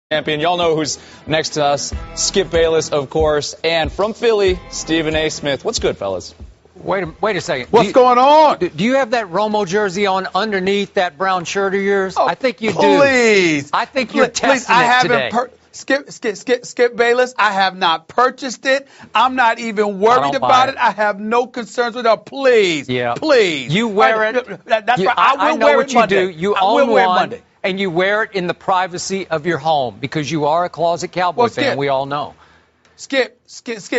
Champion. Y'all know who's next to us. Skip Bayless, of course. And from Philly, Stephen A. Smith. What's good, fellas? Wait a second. What's going on? Do you have that Romo jersey on underneath that brown shirt of yours? Oh, I think you do. Please. I think you're testing I it haven't today. Skip Bayless, I have not purchased it. I'm not even worried about it. I have no concerns with it. Please. Yeah. Please. You wear it. That's right. I will know wear what it you Monday. do. You I own will wear it one, Monday. and you wear it in the privacy of your home because you are a closet Cowboy fan. We all know. Skip,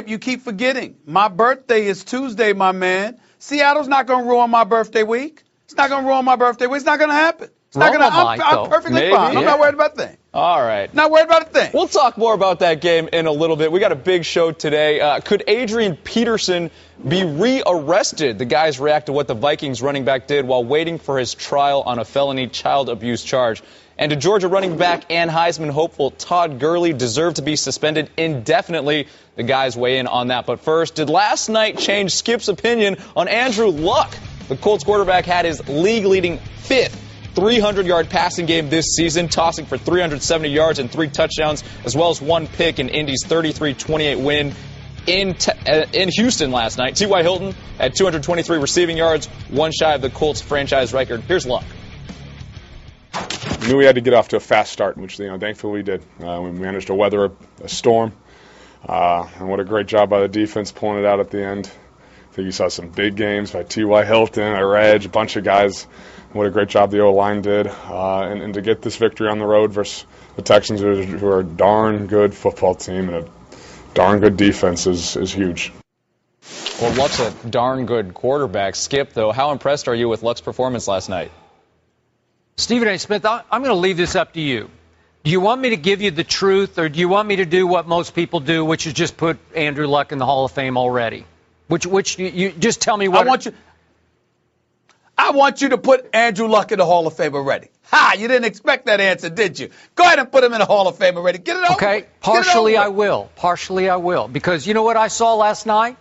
you keep forgetting. My birthday is Tuesday, my man. Seattle's not going to ruin my birthday week. It's not going to ruin my birthday week. It's not going to happen. It's not going to. I'm perfectly fine. I'm not worried about a thing. All right. Not worried about a thing. We'll talk more about that game in a little bit. We got a big show today. Could Adrian Peterson be re-arrested? The guys react to what the Vikings running back did while waiting for his trial on a felony child abuse charge. And did Georgia running back and Heisman hopeful Todd Gurley deserve to be suspended indefinitely? The guys weigh in on that. But first, did last night change Skip's opinion on Andrew Luck? The Colts quarterback had his league-leading fifth 300-yard passing game this season, tossing for 370 yards and 3 touchdowns, as well as 1 pick in Indy's 33-28 win in Houston last night. T.Y. Hilton had 223 receiving yards, 1 shy of the Colts franchise record. Here's Luck. We knew we had to get off to a fast start, which thankfully we did. We managed to weather a storm, and what a great job by the defense pulling it out at the end. I think you saw some big games by T.Y. Hilton, Reg, a bunch of guys. What a great job the O-line did, and to get this victory on the road versus the Texans, who are a darn good football team and a darn good defense, is huge. Well, Luck's a darn good quarterback. Skip, though, how impressed are you with Luck's performance last night? Stephen A. Smith, I'm going to leave this up to you. Do you want me to give you the truth, or do you want me to do what most people do, which is just put Andrew Luck in the Hall of Fame already? Which you just tell me what. I want you to put Andrew Luck in the Hall of Fame already. Ha! You didn't expect that answer, did you? Go ahead and put him in the Hall of Fame already. Get it over. Okay, partially I will. Partially I will. Because you know what I saw last night?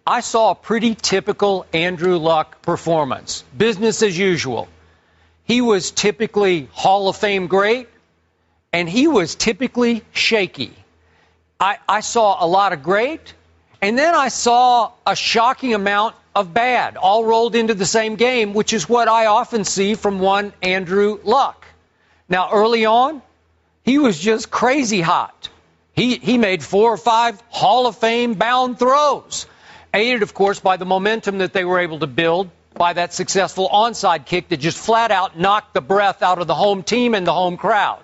I saw a pretty typical Andrew Luck performance. Business as usual. He was typically Hall of Fame great, and he was typically shaky. I saw a lot of great, and then I saw a shocking amount of bad, all rolled into the same game, which is what I often see from one Andrew Luck. Now, early on, he was just crazy hot. He made 4 or 5 Hall of Fame bound throws, aided, of course, by the momentum that they were able to build by that successful onside kick that just flat out knocked the breath out of the home team and the home crowd.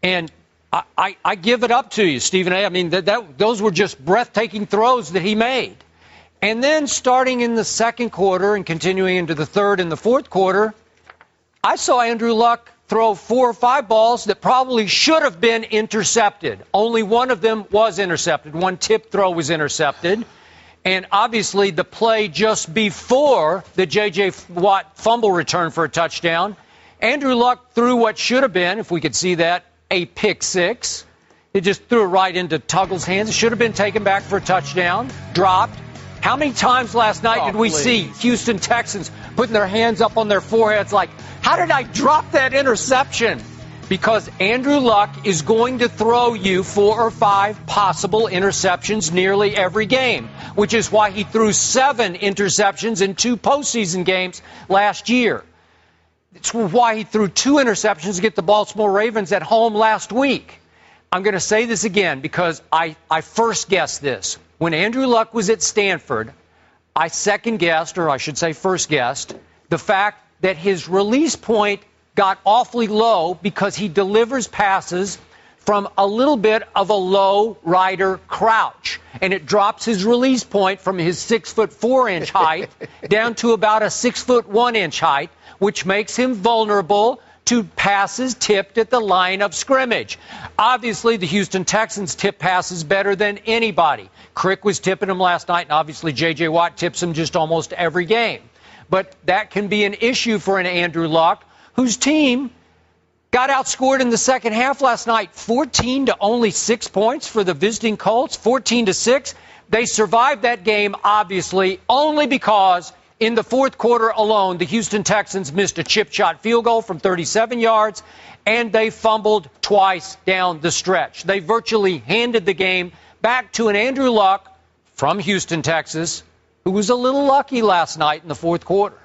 And I give it up to you, Stephen A. I mean, those were just breathtaking throws that he made. And then starting in the second quarter and continuing into the third and the fourth quarter, I saw Andrew Luck throw 4 or 5 balls that probably should have been intercepted. Only one of them was intercepted. One tip throw was intercepted. And obviously the play just before the J.J. Watt fumble return for a touchdown, Andrew Luck threw what should have been, if we could see that, a pick 6. He just threw it right into Tuggle's hands. It should have been taken back for a touchdown, dropped. How many times last night did we see Houston Texans putting their hands up on their foreheads like, how did I drop that interception? Because Andrew Luck is going to throw you 4 or 5 possible interceptions nearly every game, which is why he threw 7 interceptions in 2 postseason games last year. It's why he threw 2 interceptions to get the Baltimore Ravens at home last week. I'm going to say this again because I first guessed this. When Andrew Luck was at Stanford, I second guessed, or I should say first guessed, the fact that his release point got awfully low because he delivers passes from a little bit of a low rider crouch. And it drops his release point from his 6'4" height down to about a 6'1" height, which makes him vulnerable to passes tipped at the line of scrimmage. Obviously, the Houston Texans tip passes better than anybody. Crick was tipping them last night, and obviously J.J. Watt tips him just almost every game. But that can be an issue for an Andrew Luck, whose team got outscored in the second half last night, 14 to only 6 points for the visiting Colts, 14 to 6. They survived that game, obviously, only because In the fourth quarter alone, the Houston Texans missed a chip shot field goal from 37 yards, and they fumbled twice down the stretch. They virtually handed the game back to an Andrew Luck from Houston, Texas, who was a little lucky last night in the fourth quarter.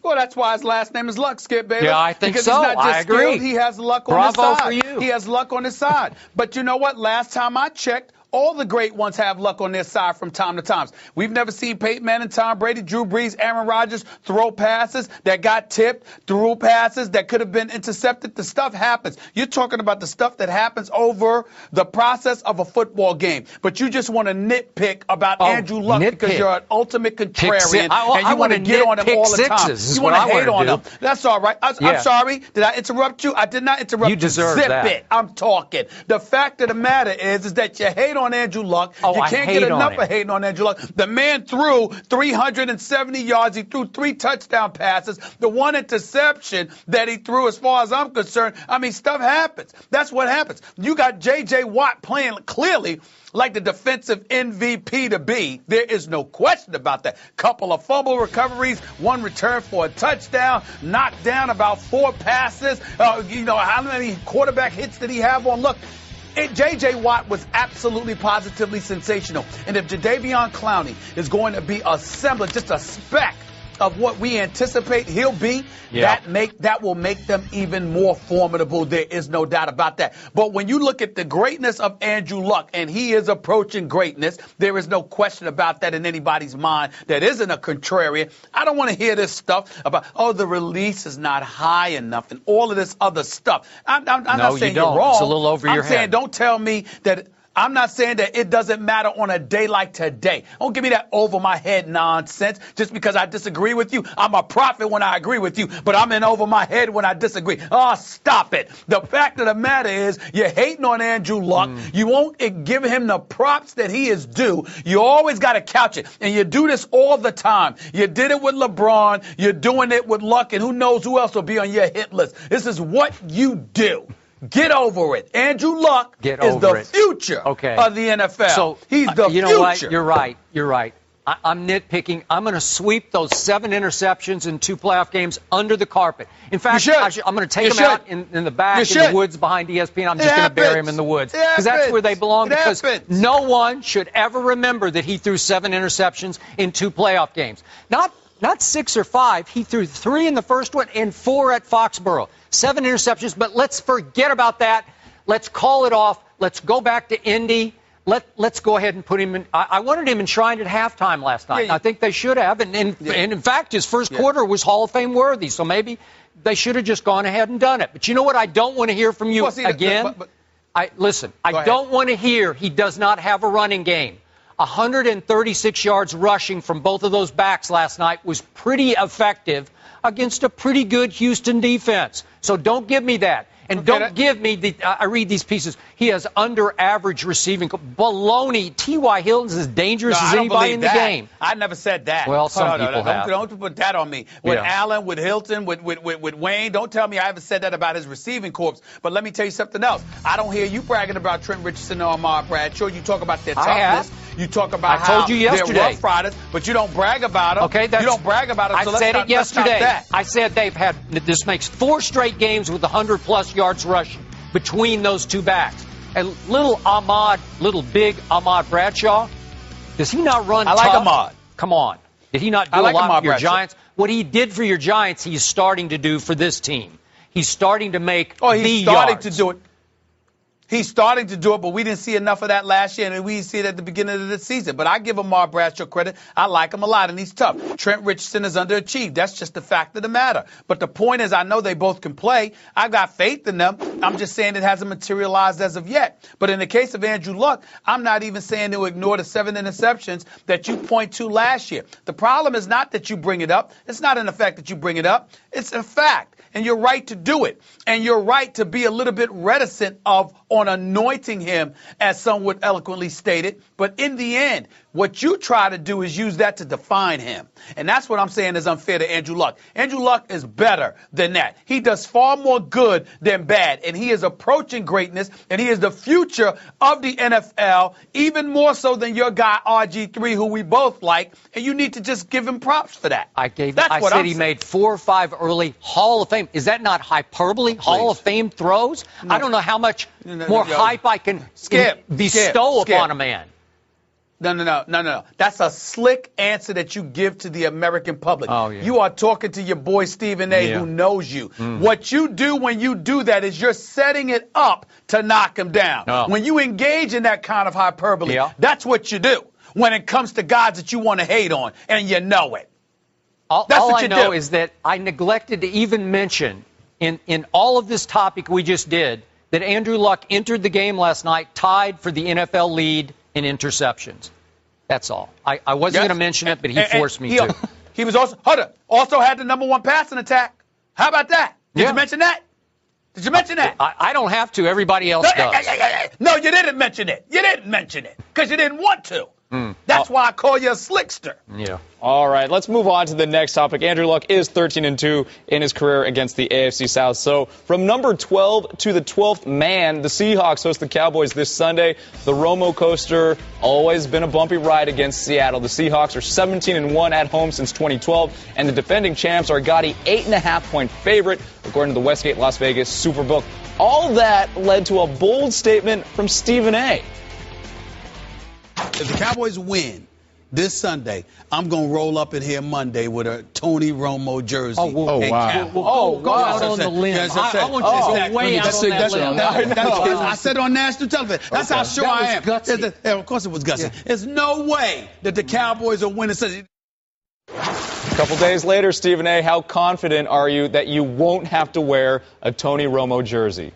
Well, that's why his last name is Luck, Skip Bayless. Yeah, I think because so. He's not just I agree. Skilled, he has luck on his Bravo side. for you. He has luck on his side. But you know what? Last time I checked, all the great ones have luck on their side from time to time. We've never seen Peyton Manning, Tom Brady, Drew Brees, Aaron Rodgers throw passes that got tipped, throw passes that could have been intercepted. The stuff happens. You're talking about the stuff that happens over the process of a football game. But you just want to nitpick about Andrew Luck because you're an ultimate contrarian and you want to get on him all the time. You want to hate on him. That's all right. I'm sorry. Did I interrupt you? I did not interrupt you. You deserve Zip that. it. I'm talking. The fact of the matter is that you hate on Andrew Luck. You can't get enough of hating on Andrew Luck. The man threw 370 yards. He threw 3 touchdown passes. The 1 interception that he threw, as far as I'm concerned, I mean, stuff happens. That's what happens. You got J.J. Watt playing clearly like the defensive MVP to be. There is no question about that. Couple of fumble recoveries, 1 return for a touchdown, knocked down about 4 passes. How many quarterback hits did he have on? Look, J.J. Watt was absolutely positively sensational. And if Jadeveon Clowney is going to be a semblance, just a speck of what we anticipate he'll be, that will make them even more formidable. There is no doubt about that. But when you look at the greatness of Andrew Luck, and he is approaching greatness, there is no question about that in anybody's mind that isn't a contrarian. I don't want to hear this stuff about, the release is not high enough and all of this other stuff. I'm not saying you're wrong. It's a little over your head. I'm saying don't tell me that. I'm not saying that it doesn't matter on a day like today. Don't give me that over my head nonsense just because I disagree with you. I'm a prophet when I agree with you, but I'm in over my head when I disagree. Oh, stop it. The fact of the matter is you're hating on Andrew Luck. You won't give him the props that he is due. You always got to couch it, and you do this all the time. You did it with LeBron. You're doing it with Luck, and who knows who else will be on your hit list. This is what you do. Get over it. Andrew Luck is the future of the NFL. So he's the future. You know what? You're right. You're right. I'm nitpicking. I'm going to sweep those 7 interceptions in 2 playoff games under the carpet. In fact, I'm going to take them out in the back in the woods behind ESPN. I'm just going to bury them in the woods because that's where they belong. Because no one should ever remember that he threw 7 interceptions in 2 playoff games. Not 6 or 5. He threw 3 in the first one and 4 at Foxborough. 7 interceptions, but let's forget about that. Let's call it off. Let's go back to Indy. Let's go ahead and put him in. I wanted him enshrined at halftime last night. I think they should have. And in fact, his first quarter was Hall of Fame worthy. So maybe they should have just gone ahead and done it. But you know what? I don't want to hear from you again. I don't want to hear he does not have a running game. 136 yards rushing from both of those backs last night was pretty effective against a pretty good Houston defense. So don't give me that. And don't give me I read these pieces. He has under average receiving. Baloney. T.Y. Hilton's as dangerous as anybody in the game. I never said that. Well, some people have. Don't put that on me. With Allen, with Hilton, with Wayne, don't tell me I haven't said that about his receiving corps. But let me tell you something else. I don't hear you bragging about Trent Richardson or Ahmad Bradshaw. You talk about their toughness. You talk about how they're Rough Riders, but you don't brag about them. Okay, you don't brag about them. I said it yesterday. I said this makes 4 straight games with 100-plus yards rushing between those 2 backs. And little big Ahmad Bradshaw, does he not run tough? I like Ahmad. Come on. Did he not do a lot for your Giants? What he did for your Giants, he's starting to do for this team. He's starting to make he's starting to do it. He's starting to do it, but we didn't see enough of that last year, and we didn't see it at the beginning of the season. But I give Ahmad Bradshaw credit. I like him a lot, and he's tough. Trent Richardson is underachieved. That's just the fact of the matter. But the point is, I know they both can play. I got faith in them. I'm just saying it hasn't materialized as of yet. But in the case of Andrew Luck, I'm not even saying to ignore the 7 interceptions that you point to last year. The problem is not that you bring it up. It's not in the fact that you bring it up. It's a fact. And you're right to do it. And you're right to be a little bit reticent on anointing him, as some would eloquently state it. But in the end, What you try to do is use that to define him. And that's what I'm saying is unfair to Andrew Luck. Andrew Luck is better than that. He does far more good than bad. And he is approaching greatness. And he is the future of the NFL, even more so than your guy RG3, who we both like. And you need to just give him props for that. I said he made 4 or 5 early Hall of Fame. Is that not hyperbole? Please. Hall of Fame throws? No. I don't know how much more hype I can bestow upon a man. No. That's a slick answer that you give to the American public. Oh, yeah. You are talking to your boy Stephen A, who knows you. What you do when you do that is you're setting it up to knock him down. Oh. When you engage in that kind of hyperbole, that's what you do when it comes to guys that you want to hate on, and you know it. All I know is that I neglected to even mention in all of this topic we just did that Andrew Luck entered the game last night tied for the NFL lead in interceptions. That's all. I wasn't going to mention it, but he forced me to. He was also had the number 1 passing attack. How about that? Did you mention that? Did you mention that? I don't have to. Everybody else does. No, you didn't mention it. You didn't mention it because you didn't want to. That's why I call you a slickster. Yeah. All right, let's move on to the next topic. Andrew Luck is 13-2 in his career against the AFC South. So from number 12 to the 12th man, the Seahawks host the Cowboys this Sunday. The Romo coaster always been a bumpy ride against Seattle. The Seahawks are 17-1 at home since 2012, and the defending champs are a gaudy 8.5-point favorite, according to the Westgate Las Vegas Superbook. All that led to a bold statement from Stephen A. If the Cowboys win this Sunday, I'm going to roll up in here Monday with a Tony Romo jersey. Oh, wow. Go out on the limb. I want you to go way out on that limb. I said it on national television. That's how sure I am. Of course it was gutsy. Yeah. There's no way that the Cowboys are winning Sunday. A couple days later, Stephen A., how confident are you that you won't have to wear a Tony Romo jersey?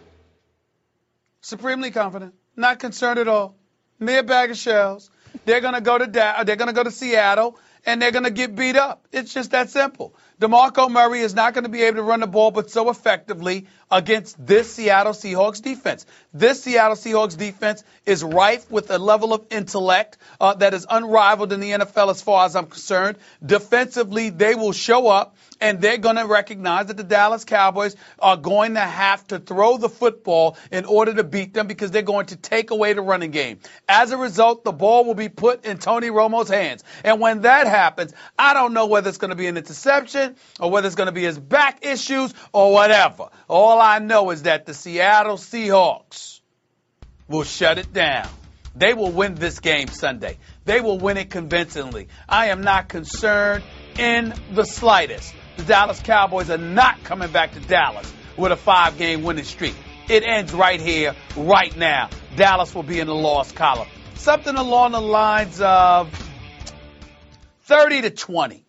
Supremely confident. Not concerned at all. Mere bag of shells. They're going to go to Seattle, and they're going to get beat up. It's just that simple. DeMarco Murray is not going to be able to run the ball but so effectively against this Seattle Seahawks defense. This Seattle Seahawks defense is rife with a level of intellect that is unrivaled in the NFL as far as I'm concerned. Defensively, they will show up, and they're going to recognize that the Dallas Cowboys are going to have to throw the football in order to beat them because they're going to take away the running game. As a result, the ball will be put in Tony Romo's hands. And when that happens, I don't know whether it's going to be an interception or whether it's going to be his back issues or whatever. All I know is that the Seattle Seahawks will shut it down. They will win this game Sunday. They will win it convincingly. I am not concerned in the slightest. The Dallas Cowboys are not coming back to Dallas with a 5-game winning streak. It ends right here, right now. Dallas will be in the loss column. Something along the lines of 30-20.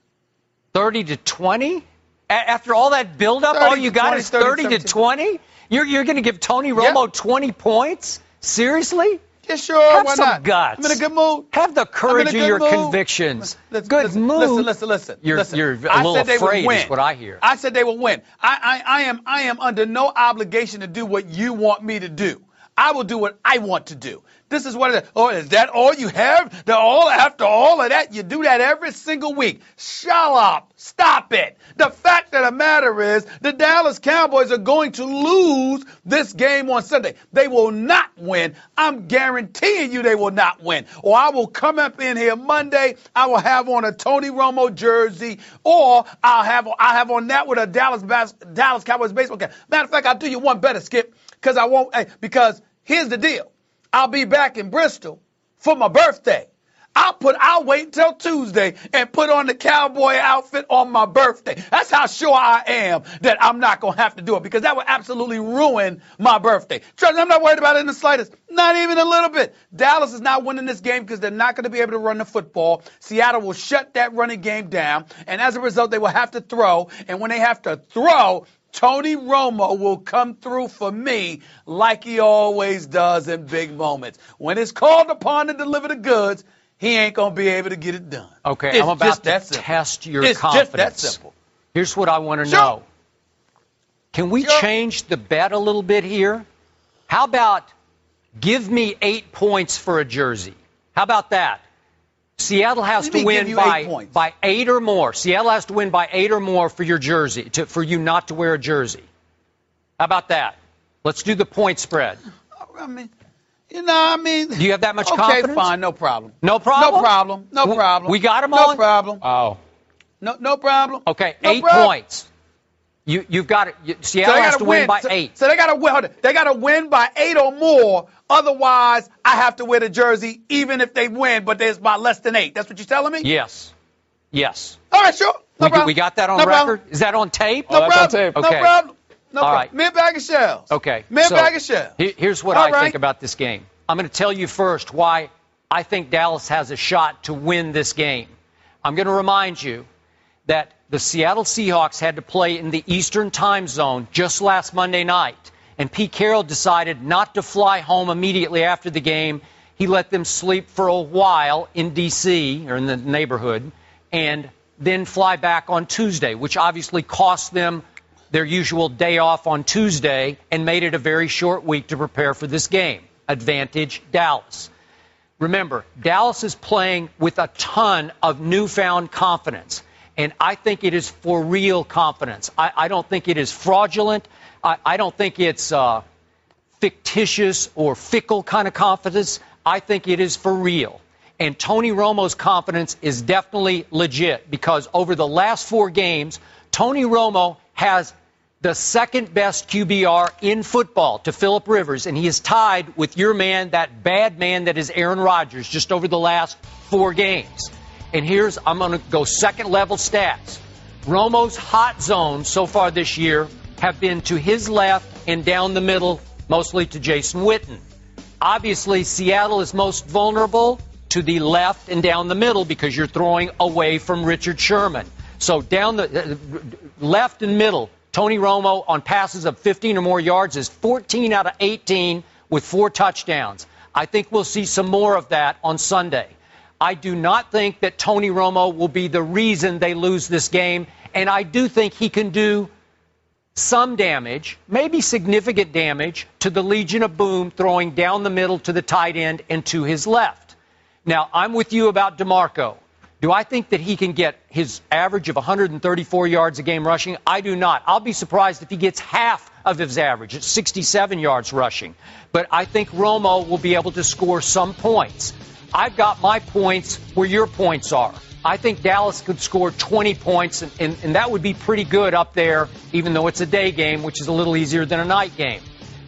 30-20? After all that buildup, all you got is 30-20? You're going to give Tony Romo 20 points? Seriously? Yeah, sure. Have why some not? guts. I'm in a good mood. Have the courage of your convictions. Good mood. Listen. You're a little afraid is what I hear. I said they will win. I am under no obligation to do what you want me to do. I will do what I want to do. This is what it is. Oh, is that all you have? After all of that, you do that every single week. Shut up. Stop it. The fact of the matter is the Dallas Cowboys are going to lose this game on Sunday. They will not win. I'm guaranteeing you they will not win. Or I will come up in here Monday. I will have on a Tony Romo jersey, or I'll have on that with a Dallas Cowboys baseball cap. Matter of fact, I'll do you one better, Skip, because here's the deal. I'll be back in Bristol for my birthday. I'll wait until Tuesday and put on the cowboy outfit on my birthday. That's how sure I am that I'm not going to have to do it, because that would absolutely ruin my birthday. Trust me, I'm not worried about it in the slightest. Not even a little bit. Dallas is not winning this game because they're not going to be able to run the football. Seattle will shut that running game down, and as a result, they will have to throw. And when they have to throw, Tony Romo will come through for me like he always does in big moments. When it's called upon to deliver the goods, he ain't going to be able to get it done. Okay, I'm about to test your confidence. It's just that simple. Here's what I want to know. Can we change the bet a little bit here? How about give me 8 points for a jersey? How about that? Seattle has to win by 8 or more. Seattle has to win by 8 or more for your jersey, for you not to wear a jersey. How about that? Let's do the point spread. I mean, do you have that much confidence? Okay, fine, no problem. No problem? No problem. No problem. We got them on? No problem. Oh. No problem. Okay, 8 points. You've got it. Seattle has to win by 8. So they got to win. They got to win by 8 or more. Otherwise, I have to wear the jersey, even if they win. But there's by less than 8. That's what you're telling me? Yes. Yes. All right, sure. No problem. We got that on record. Problem. Is that on tape? No problem. On tape. Okay. No problem. No problem. Right. Mere bag of shells. Okay. Mere bag of shells. Here's what I think about this game. I'm going to tell you first why I think Dallas has a shot to win this game. I'm going to remind you that the Seattle Seahawks had to play in the Eastern time zone just last Monday night. And Pete Carroll decided not to fly home immediately after the game. He let them sleep for a while in D.C. or in the neighborhood and then fly back on Tuesday, which obviously cost them their usual day off on Tuesday and made it a very short week to prepare for this game. Advantage Dallas. Remember, Dallas is playing with a ton of newfound confidence. And I think it is for real confidence. I don't think it is fraudulent. I don't think it's fictitious or fickle kind of confidence. I think it is for real. And Tony Romo's confidence is definitely legit because over the last 4 games, Tony Romo has the second best QBR in football to Phillip Rivers, and he is tied with your man, that bad man that is Aaron Rodgers, just over the last 4 games. And I'm going to go second-level stats. Romo's hot zones so far this year have been to his left and down the middle, mostly to Jason Witten. Obviously, Seattle is most vulnerable to the left and down the middle because you're throwing away from Richard Sherman. So down the left and middle, Tony Romo on passes of 15 or more yards is 14 out of 18 with 4 touchdowns. I think we'll see some more of that on Sunday. I do not think that Tony Romo will be the reason they lose this game, and I do think he can do some damage, maybe significant damage, to the Legion of Boom throwing down the middle to the tight end and to his left. Now, I'm with you about DeMarco. Do I think that he can get his average of 134 yards a game rushing? I do not. I'll be surprised if he gets half of his average at 67 yards rushing. But I think Romo will be able to score some points. I've got my points where your points are. I think Dallas could score 20 points, and that would be pretty good up there, even though it's a day game, which is a little easier than a night game.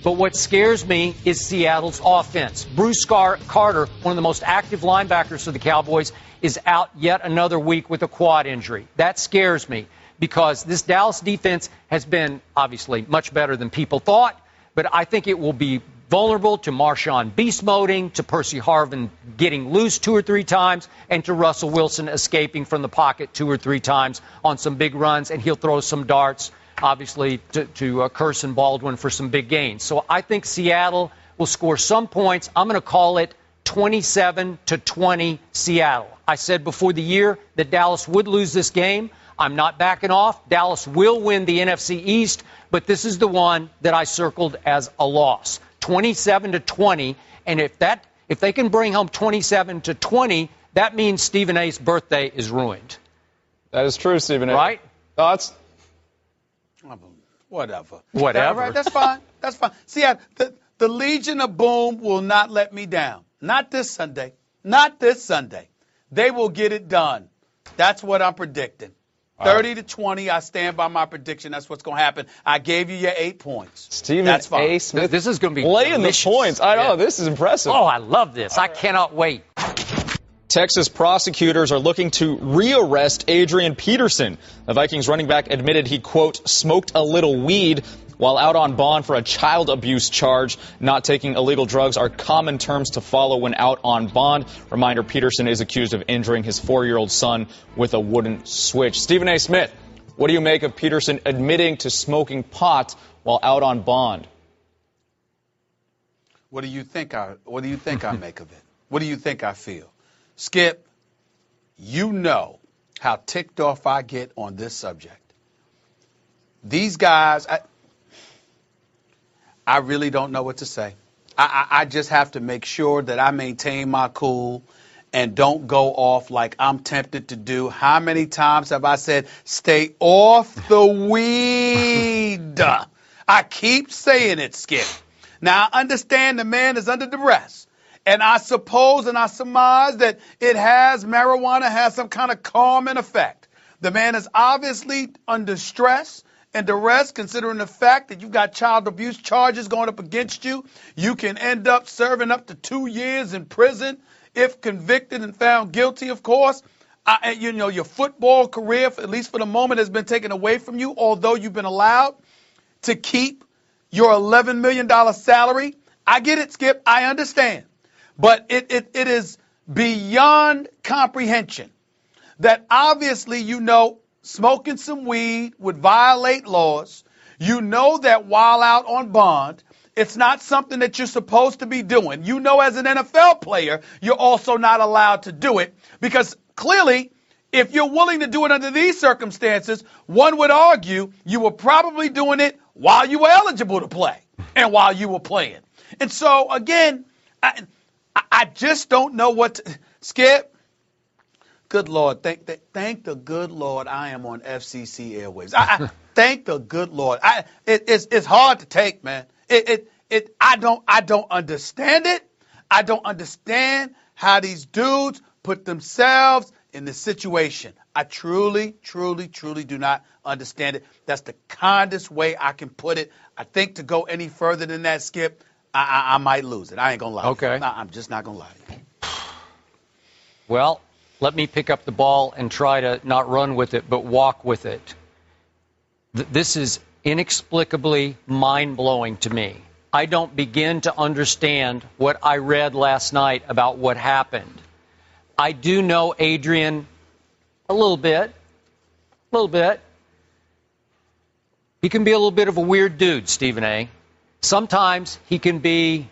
But what scares me is Seattle's offense. Bruce Carter, one of the most active linebackers for the Cowboys, is out yet another week with a quad injury. That scares me because this Dallas defense has been obviously much better than people thought, but I think it will be vulnerable to Marshawn beast moding, to Percy Harvin getting loose 2 or 3 times, and to Russell Wilson escaping from the pocket 2 or 3 times on some big runs, and he'll throw some darts, obviously, to Carson Baldwin for some big gains. So I think Seattle will score some points. I'm going to call it 27-20 Seattle. I said before the year that Dallas would lose this game. I'm not backing off. Dallas will win the NFC East, but this is the one that I circled as a loss. 27-20, and if they can bring home 27-20, that means Stephen A's birthday is ruined. That is true, Stephen A. Right? Thoughts? Whatever. Whatever. Right, that's fine. That's fine. See, the Legion of Boom will not let me down. Not this Sunday. Not this Sunday. They will get it done. That's what I'm predicting. 30-20, I stand by my prediction. That's what's going to happen. I gave you your 8 points. Stephen A. Smith. This is going to be laying the points. I know. This is impressive. Oh, I love this. I cannot wait. Texas prosecutors are looking to rearrest Adrian Peterson. The Vikings running back admitted he, quote, smoked a little weed while out on bond for a child abuse charge. Not taking illegal drugs are common terms to follow when out on bond. Reminder, Peterson is accused of injuring his 4-year-old son with a wooden switch. Stephen A. Smith, what do you make of Peterson admitting to smoking pot while out on bond? What do you think I make of it? What do you think I feel? Skip, you know how ticked off I get on this subject. These guys, I really don't know what to say. I just have to make sure that I maintain my cool and don't go off like I'm tempted to do. How many times have I said, stay off the weed? I keep saying it, Skip. Now, I understand the man is under duress. And I suppose and I surmise that marijuana has some kind of calming effect. The man is obviously under stress and duress, considering the fact that you've got child abuse charges going up against you. You can end up serving up to 2 years in prison if convicted and found guilty, of course. Your football career, at least for the moment, has been taken away from you, although you've been allowed to keep your $11 million salary. I get it, Skip. I understand. But it is beyond comprehension that obviously, smoking some weed would violate laws. You know that while out on bond, it's not something that you're supposed to be doing. You know, as an NFL player, you're also not allowed to do it because clearly, if you're willing to do it under these circumstances, one would argue you were probably doing it while you were eligible to play and while you were playing. And so, again, I just don't know what to, Skip. Good Lord, thank the good Lord I am on FCC airwaves. I thank the good Lord. It's hard to take, man. I don't understand it. I don't understand how these dudes put themselves in this situation. I truly, truly, truly do not understand it. That's the kindest way I can put it. I think to go any further than that, Skip, I might lose it. I ain't gonna lie. Okay. I'm just not gonna lie to you. Well, let me pick up the ball and try to not run with it, but walk with it. This is inexplicably mind-blowing to me. I don't begin to understand what I read last night about what happened. I do know Adrian a little bit. He can be a little bit of a weird dude, Stephen A. Sometimes he can be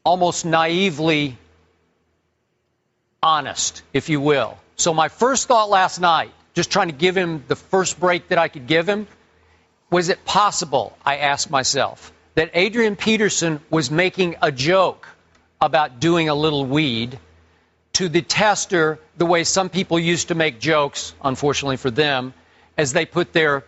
almost naively honest, if you will. So my first thought last night, just trying to give him the first break that I could give him, was it possible, I asked myself, that Adrian Peterson was making a joke about doing a little weed to the tester the way some people used to make jokes, unfortunately for them, as they put their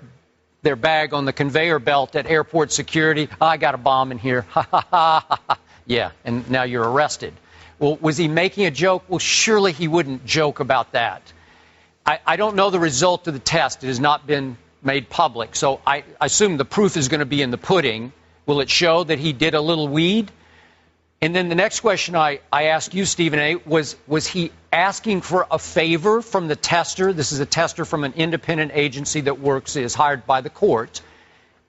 bag on the conveyor belt at airport security. Oh, I got a bomb in here. Ha, ha, ha, ha. Yeah, and now you're arrested. Well, was he making a joke? Well, surely he wouldn't joke about that. I don't know the result of the test. It has not been made public. So I assume the proof is going to be in the pudding. Will it show that he did a little weed? And then the next question I asked you, Stephen A., was he asking for a favor from the tester? This is a tester from an independent agency that is hired by the court.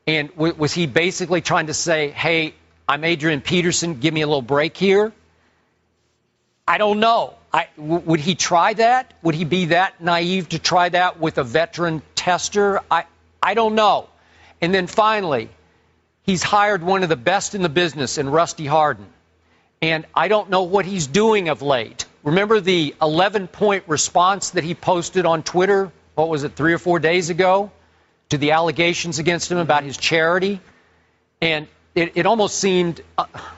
And was he basically trying to say, hey, I'm Adrian Peterson, give me a little break here? I don't know. Would he try that? Would he be that naive to try that with a veteran tester? I don't know. And then finally, he's hired one of the best in the business in Rusty Hardin. And I don't know what he's doing of late. Remember the 11-point response that he posted on Twitter, 3 or 4 days ago, to the allegations against him about his charity? And it almost seemed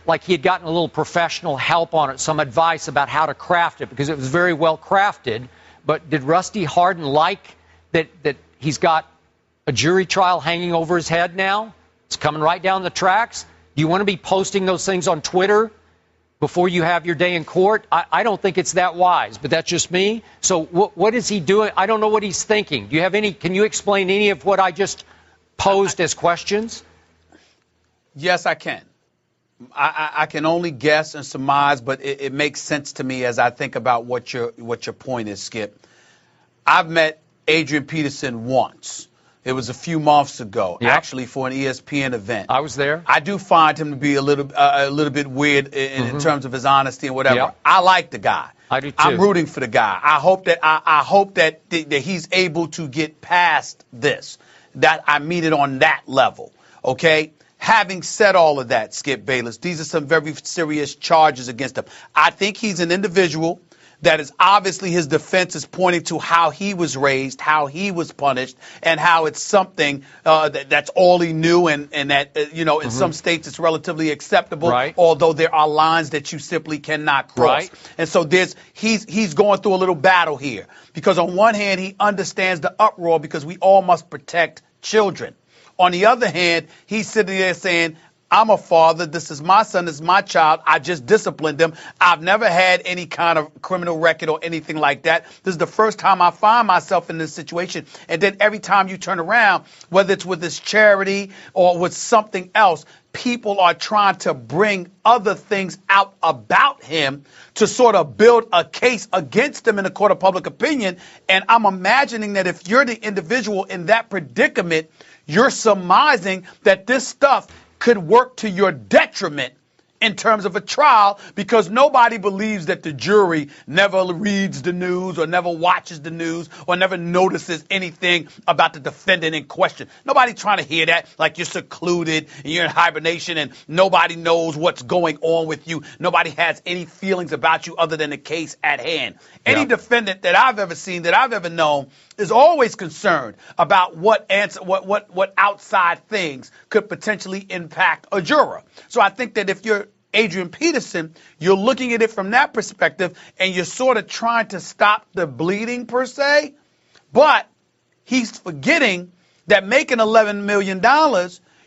like he had gotten a little professional help on it, some advice about how to craft it, because it was very well crafted. But did Rusty Hardin like that he's got a jury trial hanging over his head now? It's coming right down the tracks. Do you want to be posting those things on Twitter before you have your day in court? I don't think it's that wise, but that's just me. So what is he doing? I don't know what he's thinking. Do you have any? Can you explain any of what I just posed as questions? Yes, I can. I can only guess and surmise, but it makes sense to me as I think about what your point is, Skip. I've met Adrian Peterson once. It was a few months ago, actually, for an ESPN event. I was there. I do find him to be a little bit weird in terms of his honesty and whatever. Yep. I like the guy. I do too. I'm rooting for the guy. I hope that he's able to get past this. That I mean it on that level. Okay. Having said all of that, Skip Bayless, these are some very serious charges against him. I think he's an individual that is obviously his defense is pointing to how he was raised, how he was punished, and how it's something that's all he knew, and that, in some states it's relatively acceptable, right, although there are lines that you simply cannot cross. Right. And so he's going through a little battle here, because on one hand, he understands the uproar because we all must protect children. On the other hand, he's sitting there saying, I'm a father. This is my son. This is my child. I just disciplined him. I've never had any kind of criminal record or anything like that. This is the first time I find myself in this situation. And then every time you turn around, whether it's with this charity or with something else, people are trying to bring other things out about him to sort of build a case against him in the court of public opinion. And I'm imagining that if you're the individual in that predicament, you're surmising that this stuff could work to your detriment in terms of a trial, because nobody believes that the jury never reads the news or never watches the news or never notices anything about the defendant in question. Nobody's trying to hear that, like you're secluded and you're in hibernation and nobody knows what's going on with you. Nobody has any feelings about you other than the case at hand. Any defendant that I've ever seen, that I've ever known, is always concerned about what outside things could potentially impact a juror. So I think that if you're Adrian Peterson, you're looking at it from that perspective, and you're sort of trying to stop the bleeding per se, but he's forgetting that making $11 million,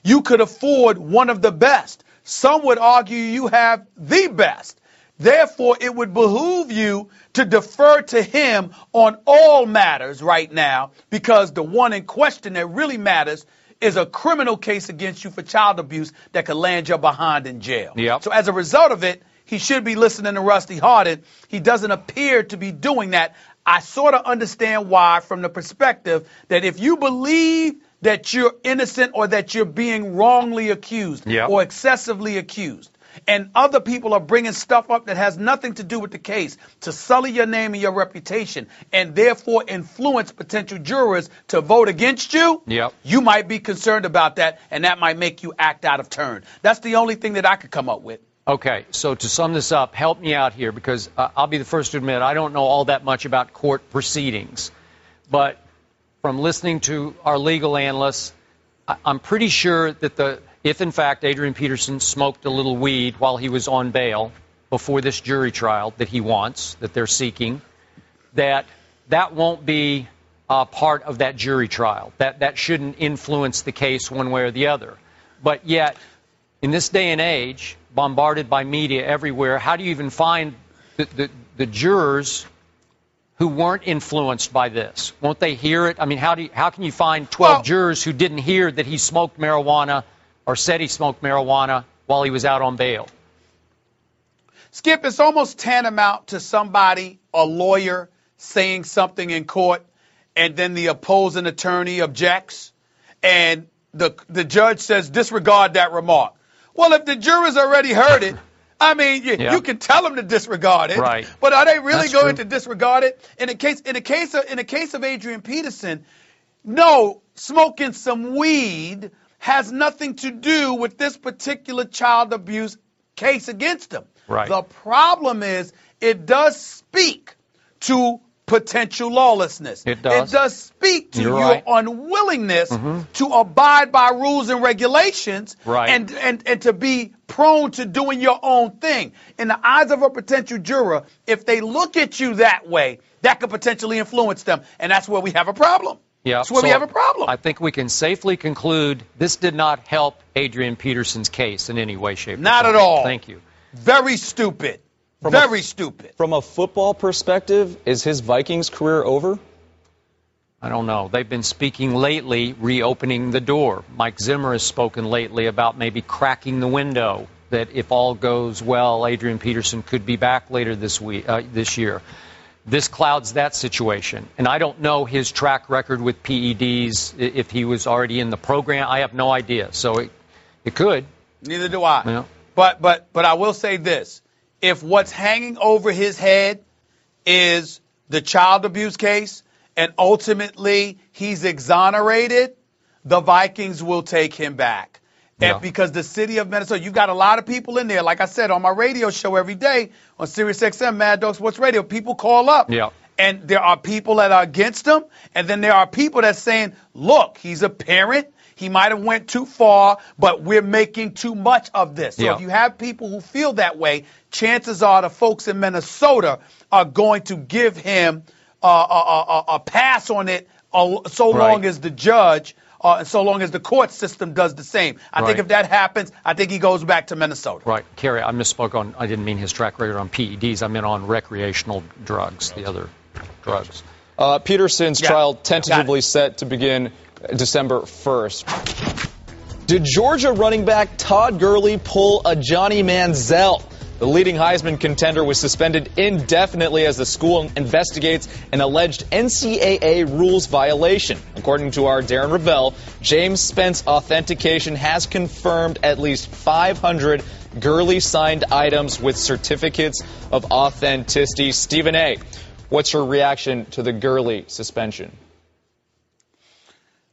you could afford one of the best. Some would argue you have the best. Therefore, it would behoove you to defer to him on all matters right now, because the one in question that really matters is a criminal case against you for child abuse that could land you behind in jail. Yep. So as a result of it, he should be listening to Rusty Hardin. He doesn't appear to be doing that. I sort of understand why, from the perspective that if you believe that you're innocent or that you're being wrongly accused or excessively accused, and other people are bringing stuff up that has nothing to do with the case to sully your name and your reputation, and therefore influence potential jurors to vote against you, you might be concerned about that, and that might make you act out of turn. That's the only thing that I could come up with. Okay, so to sum this up, help me out here, because I'll be the first to admit I don't know all that much about court proceedings. But from listening to our legal analysts, I'm pretty sure that if in fact Adrian Peterson smoked a little weed while he was on bail before this jury trial that he wants, that they're seeking, that won't be part of that jury trial. That shouldn't influence the case one way or the other. But yet, in this day and age, bombarded by media everywhere, how do you even find the jurors who weren't influenced by this? Won't they hear it? I mean, how can you find 12 jurors who didn't hear that he smoked marijuana or said he smoked marijuana while he was out on bail? Skip, it's almost tantamount to somebody, a lawyer, saying something in court, and then the opposing attorney objects, and the judge says, disregard that remark. Well, if the jurors already heard it, I mean, you can tell them to disregard it, right? But are they really going to disregard it? In the case of Adrian Peterson, no, smoking some weed has nothing to do with this particular child abuse case against him. Right. The problem is it does speak to potential lawlessness. It does. It does speak to your unwillingness to abide by rules and regulations, and to be prone to doing your own thing. In the eyes of a potential juror, if they look at you that way, that could potentially influence them, and that's where we have a problem. Yeah, that's where we have a problem. I think we can safely conclude this did not help Adrian Peterson's case in any way, shape, or form. Not at all. Thank you. Very stupid. Very stupid. From a football perspective, is his Vikings career over? I don't know. They've been speaking lately, reopening the door. Mike Zimmer has spoken lately about maybe cracking the window, that if all goes well, Adrian Peterson could be back later this year. This clouds that situation. And I don't know his track record with PEDs, if he was already in the program. I have no idea. So it could. Neither do I. Yeah. But I will say this. If what's hanging over his head is the child abuse case and ultimately he's exonerated, the Vikings will take him back. And because the city of Minnesota, you got a lot of people in there. Like I said, on my radio show every day on Sirius XM, Mad Dog Sports Radio, people call up. Yeah. And there are people that are against him. And then there are people that's saying, look, he's a parent. He might have went too far, but we're making too much of this. So if you have people who feel that way, chances are the folks in Minnesota are going to give him a pass on it so long as the judge and so long as the court system does the same. I think if that happens, I think he goes back to Minnesota. Right. Kerry, I misspoke on, I didn't mean his track record on PEDs. I meant on recreational drugs, the other drugs. Peterson's trial tentatively set to begin December 1st. Did Georgia running back Todd Gurley pull a Johnny Manziel? The leading Heisman contender was suspended indefinitely as the school investigates an alleged NCAA rules violation. According to our Darren Ravel, James Spence Authentication has confirmed at least 500 Gurley signed items with certificates of authenticity. Stephen A., what's your reaction to the Gurley suspension?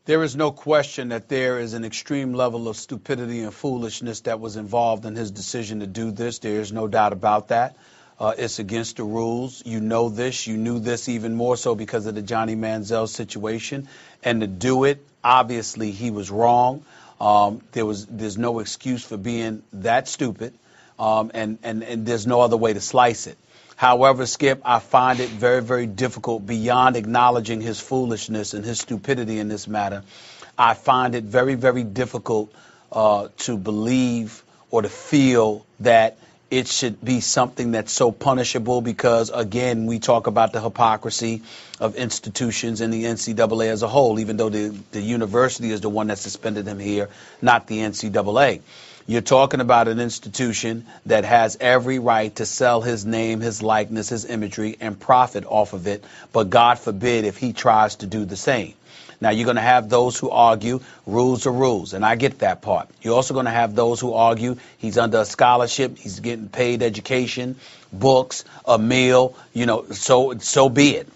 There is no question that there is an extreme level of stupidity and foolishness that was involved in his decision to do this. There is no doubt about that. It's against the rules. You know this. You knew this even more so because of the Johnny Manziel situation. And to do it, obviously, he was wrong. There's no excuse for being that stupid, and there's no other way to slice it. However, Skip, I find it very, very difficult beyond acknowledging his foolishness and his stupidity in this matter. I find it very, very difficult to believe or to feel that it should be something that's so punishable because, again, we talk about the hypocrisy of institutions and the NCAA as a whole, even though the university is the one that suspended him here, not the NCAA. You're talking about an institution that has every right to sell his name, his likeness, his imagery, and profit off of it. But God forbid if he tries to do the same. Now, you're going to have those who argue rules are rules, and I get that part. You're also going to have those who argue he's under a scholarship, he's getting paid education, books, a meal, so be it.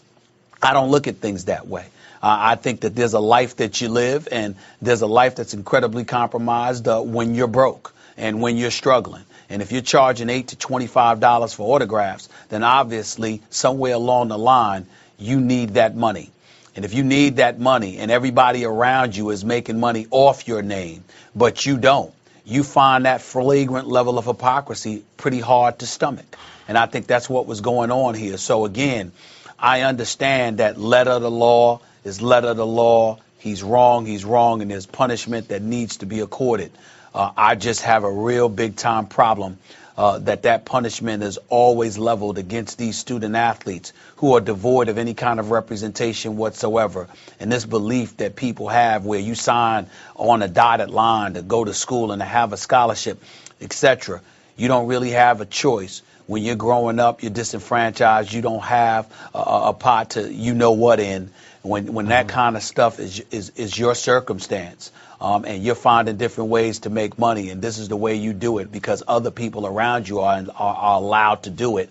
I don't look at things that way. I think that there's a life that you live, and there's a life that's incredibly compromised when you're broke and when you're struggling. And if you're charging $8 to $25 for autographs, then obviously somewhere along the line, you need that money. And if you need that money and everybody around you is making money off your name, but you don't, you find that flagrant level of hypocrisy pretty hard to stomach. And I think that's what was going on here. So, again, I understand that letter of the law is letter of the law. He's wrong, and there's punishment that needs to be accorded. I just have a real big-time problem that punishment is always leveled against these student athletes who are devoid of any kind of representation whatsoever. And this belief that people have where you sign on a dotted line to go to school and to have a scholarship, etc., you don't really have a choice. When you're growing up, you're disenfranchised. You don't have a pot to what in. When that kind of stuff is your circumstance, and you're finding different ways to make money, and this is the way you do it because other people around you are allowed to do it,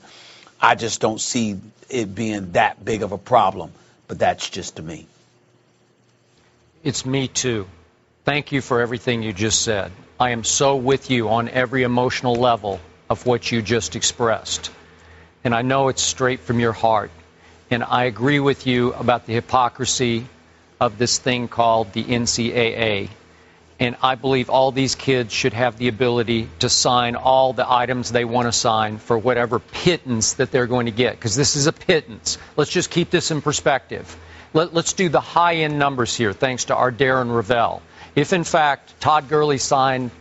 I just don't see it being that big of a problem. But that's just to me. It's me too. Thank you for everything you just said. I am so with you on every emotional level of what you just expressed. And I know it's straight from your heart. And I agree with you about the hypocrisy of this thing called the NCAA. And I believe all these kids should have the ability to sign all the items they want to sign for whatever pittance that they're going to get, because this is a pittance. Let's just keep this in perspective. Let's do the high-end numbers here, thanks to our Darren Ravel. If, in fact, Todd Gurley signed,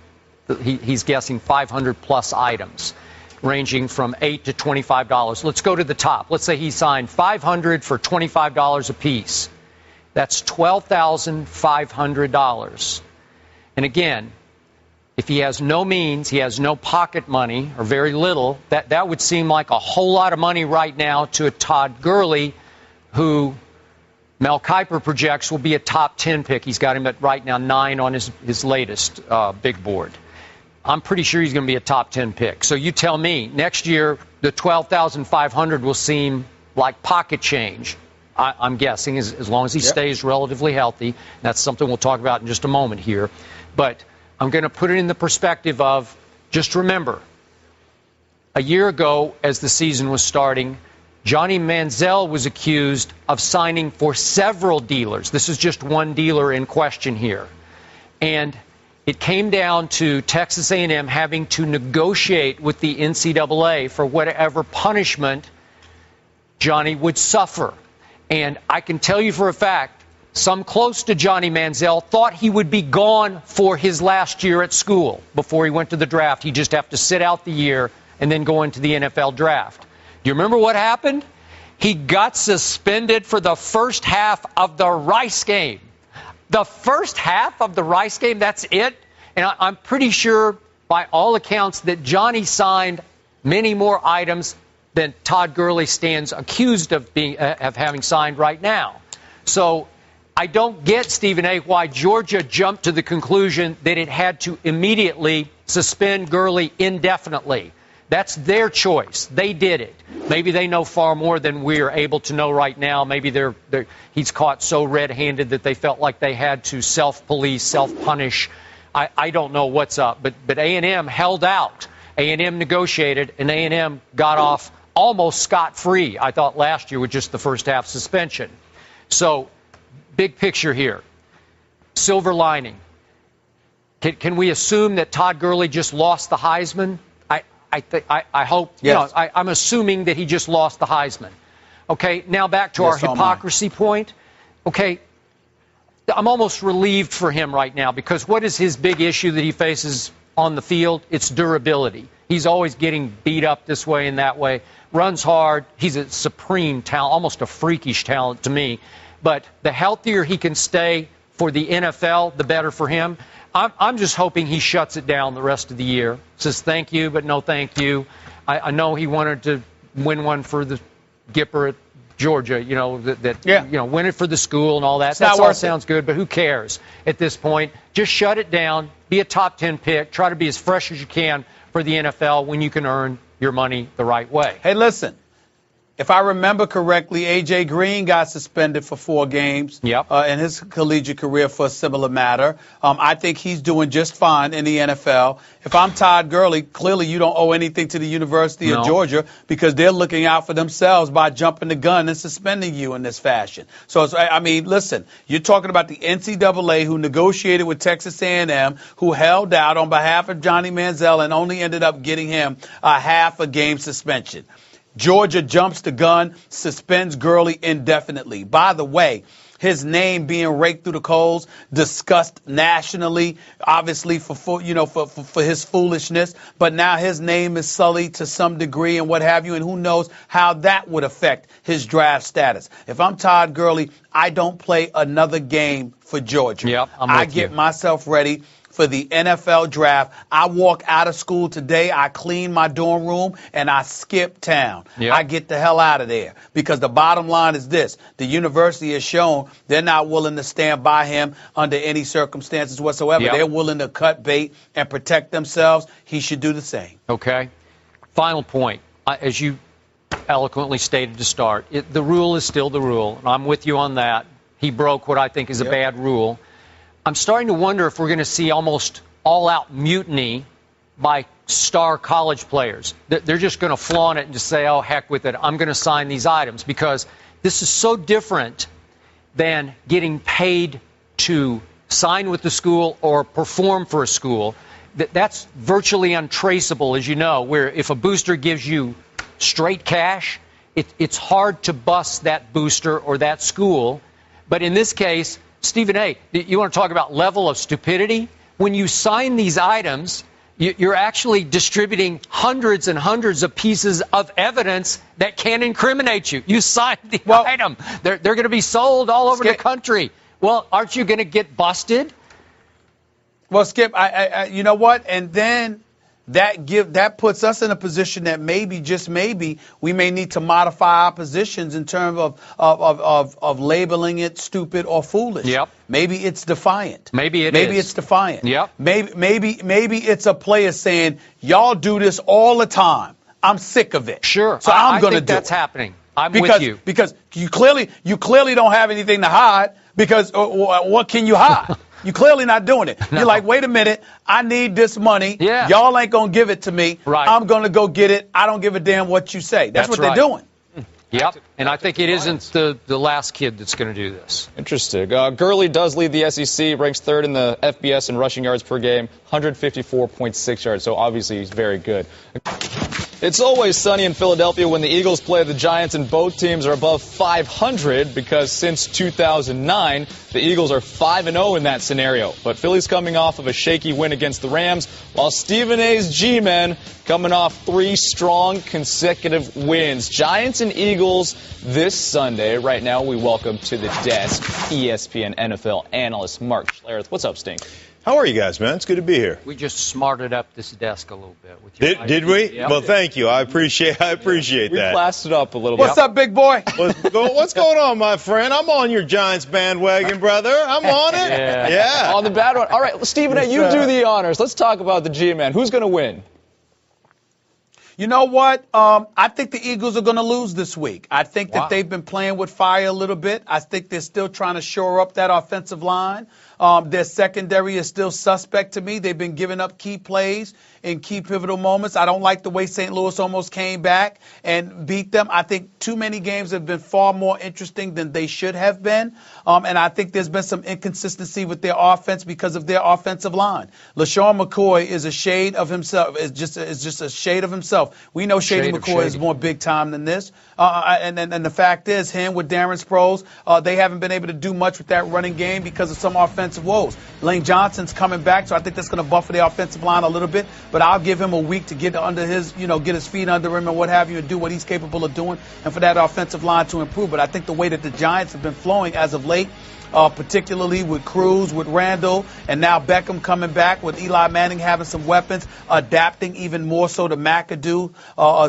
he's guessing 500-plus items, ranging from $8 to $25. Let's go to the top. Let's say he signed 500 for $25 a piece. That's $12,500. And again, if he has no means, he has no pocket money or very little, that would seem like a whole lot of money right now to a Todd Gurley, who Mel Kiper projects will be a top 10 pick. He's got him at right now 9 on his latest big board. I'm pretty sure he's going to be a top 10 pick. So you tell me, next year, the $12,500 will seem like pocket change. I'm guessing, as long as he stays relatively healthy. That's something we'll talk about in just a moment here. But I'm going to put it in the perspective of, just remember, a year ago, as the season was starting, Johnny Manziel was accused of signing for several dealers. This is just one dealer in question here. And it came down to Texas A&M having to negotiate with the NCAA for whatever punishment Johnny would suffer. And I can tell you for a fact, some close to Johnny Manziel thought he would be gone for his last year at school before he went to the draft. He'd just have to sit out the year and then go into the NFL draft. Do you remember what happened? He got suspended for the first half of the Rice game. The first half of the Rice game, that's it. And I'm pretty sure, by all accounts, that Johnny signed many more items than Todd Gurley stands accused of having signed right now. So I don't get, Stephen A., why Georgia jumped to the conclusion that it had to immediately suspend Gurley indefinitely. That's their choice. They did it. Maybe they know far more than we're able to know right now. Maybe he's caught so red-handed that they felt like they had to self-police, self-punish. I don't know what's up. But A&M held out. A&M negotiated, and A&M got off almost scot-free, I thought, last year with just the first half suspension. So, big picture here. Silver lining. Can we assume that Todd Gurley just lost the Heisman? I hope, yes. I'm assuming that he just lost the Heisman. Okay, now back to our hypocrisy point. Okay, I'm almost relieved for him right now, because what is his big issue that he faces on the field? It's durability. He's always getting beat up this way and that way. Runs hard. He's a supreme talent, almost a freakish talent to me. But the healthier he can stay for the NFL, the better for him. I'm just hoping he shuts it down the rest of the year. Says thank you, but no thank you. I know he wanted to win one for the Gipper at Georgia, win it for the school and all that. That all sounds good, but who cares at this point? Just shut it down. Be a top 10 pick. Try to be as fresh as you can for the NFL when you can earn your money the right way. Hey, listen. If I remember correctly, A.J. Green got suspended for 4 games in his collegiate career for a similar matter. I think he's doing just fine in the NFL. If I'm Todd Gurley, clearly you don't owe anything to the University of Georgia, because they're looking out for themselves by jumping the gun and suspending you in this fashion. So, listen, you're talking about the NCAA, who negotiated with Texas A&M, who held out on behalf of Johnny Manziel and only ended up getting him a half a game suspension. Georgia jumps the gun, suspends Gurley indefinitely. By the way, his name being raked through the coals, discussed nationally, obviously for his foolishness. But now his name is sullied to some degree and what have you, and who knows how that would affect his draft status. If I'm Todd Gurley, I don't play another game for Georgia. Yep, I get myself ready for the NFL draft. I walk out of school today, I clean my dorm room, and I skip town. I get the hell out of there, because the bottom line is this. The university has shown they're not willing to stand by him under any circumstances whatsoever. They're willing to cut bait and protect themselves. He should do the same. Okay. Final point. As you eloquently stated to start, the rule is still the rule, and I'm with you on that. He broke what I think is a bad rule. I'm starting to wonder if we're going to see almost all-out mutiny by star college players. They're just going to flaunt it and just say, oh, heck with it, I'm going to sign these items, because this is so different than getting paid to sign with the school or perform for a school. That's virtually untraceable, as you know, where if a booster gives you straight cash, it's hard to bust that booster or that school. But in this case, Stephen A., you want to talk about level of stupidity? When you sign these items, you're actually distributing hundreds and hundreds of pieces of evidence that can incriminate you. You signed the item. They're going to be sold all over the country. Well, aren't you going to get busted? Well, Skip, you know what? And then that puts us in a position that maybe, just maybe, we may need to modify our positions in terms of labeling it stupid or foolish. Maybe it's defiant. Maybe it's defiant. Maybe it's a player saying, y'all do this all the time. I'm sick of it. Sure. So I'm going to do it. That's happening. I'm with you. Because you clearly don't have anything to hide, because what can you hide? You're clearly not doing it. No. You're like, wait a minute, I need this money. Yeah. Y'all ain't going to give it to me. Right. I'm going to go get it. I don't give a damn what you say. That's what right. they're doing. Yep, and I think it isn't the last kid that's going to do this. Interesting. Gurley does lead the SEC, ranks third in the FBS in rushing yards per game, 154.6 yards, so obviously he's very good. It's always sunny in Philadelphia when the Eagles play the Giants, and both teams are above 500 because since 2009, the Eagles are 5-0 in that scenario. But Philly's coming off of a shaky win against the Rams, while Stephen A's G-men coming off 3 strong consecutive wins. Giants and Eagles this Sunday. Right now, we welcome to the desk ESPN NFL analyst Mark Schlereth. What's up, Stink? How are you guys, man? It's good to be here. We just smarted up this desk a little bit. With your Did we? Yep. Well, thank you. I appreciate that. We classed it up a little What's bit. up, big boy? What's going on, my friend? I'm on your Giants bandwagon, brother. I'm on it. Yeah. On the bad one. All right, Stephen A., you do the honors. Let's talk about the G-men. Who's going to win? You know what? I think the Eagles are going to lose this week. I think that they've been playing with fire a little bit. I think they're still trying to shore up that offensive line. Their secondary is still suspect to me. They've been giving up key plays in key pivotal moments. I don't like the way St. Louis almost came back and beat them. I think too many games have been far more interesting than they should have been. And I think there's been some inconsistency with their offense because of their offensive line. LaShawn McCoy is a shade of himself. It's just a shade of himself. We know Shady McCoy is more big time than this. And the fact is, him with Darren Sproles, they haven't been able to do much with that running game because of some offensive woes. Lane Johnson's coming back, so I think that's going to buffer the offensive line a little bit. But I'll give him a week to get under his, get his feet under him and what have you, and do what he's capable of doing, and for that offensive line to improve. But I think the way that the Giants have been flowing as of late, particularly with Cruz, with Randall, and now Beckham coming back, with Eli Manning having some weapons, adapting even more so to McAdoo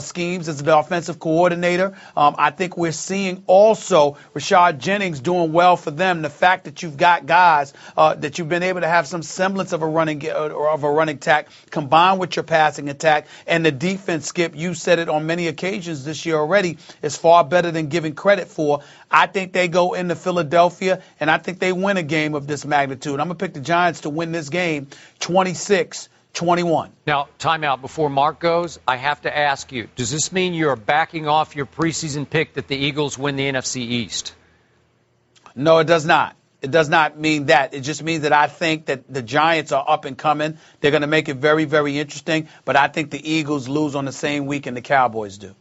schemes as the offensive coordinator. I think we're seeing also Rashad Jennings doing well for them. The fact that you've got guys that you've been able to have some semblance of a running attack combined with your passing attack, and the defense, Skip, you said it on many occasions this year already, is far better than giving credit for. I think they go into Philadelphia, and I think they win a game of this magnitude. I'm going to pick the Giants to win this game 26-21. Now, timeout before Mark goes. I have to ask you, does this mean you're backing off your preseason pick that the Eagles win the NFC East? No, it does not. It does not mean that. It just means that I think that the Giants are up and coming. They're going to make it very, very interesting. But I think the Eagles lose on the same week and the Cowboys do.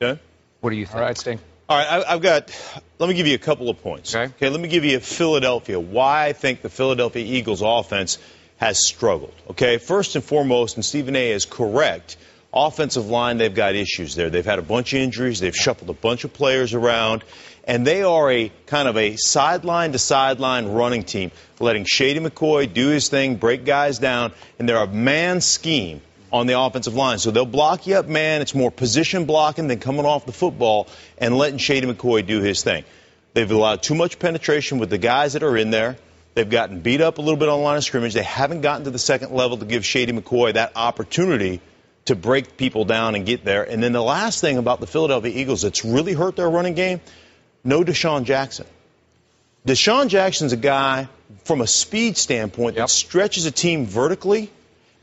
Okay. What do you think? All right, Sting. All right, let me give you a couple of points. Okay, let me give you Philadelphia, why I think the Philadelphia Eagles offense has struggled. Okay, first and foremost, and Stephen A. is correct, offensive line, they've got issues there. They've had a bunch of injuries. They've shuffled a bunch of players around. And they are a kind of a sideline-to-sideline running team, letting Shady McCoy do his thing, break guys down, and they're a man scheme on the offensive line. So they'll block you up, man. It's more position blocking than coming off the football and letting Shady McCoy do his thing. They've allowed too much penetration with the guys that are in there. They've gotten beat up a little bit on the line of scrimmage. They haven't gotten to the second level to give Shady McCoy that opportunity to break people down and get there. And then the last thing about the Philadelphia Eagles that's really hurt their running game, no Deshaun Jackson. Deshaun Jackson's a guy, from a speed standpoint, that stretches a team vertically.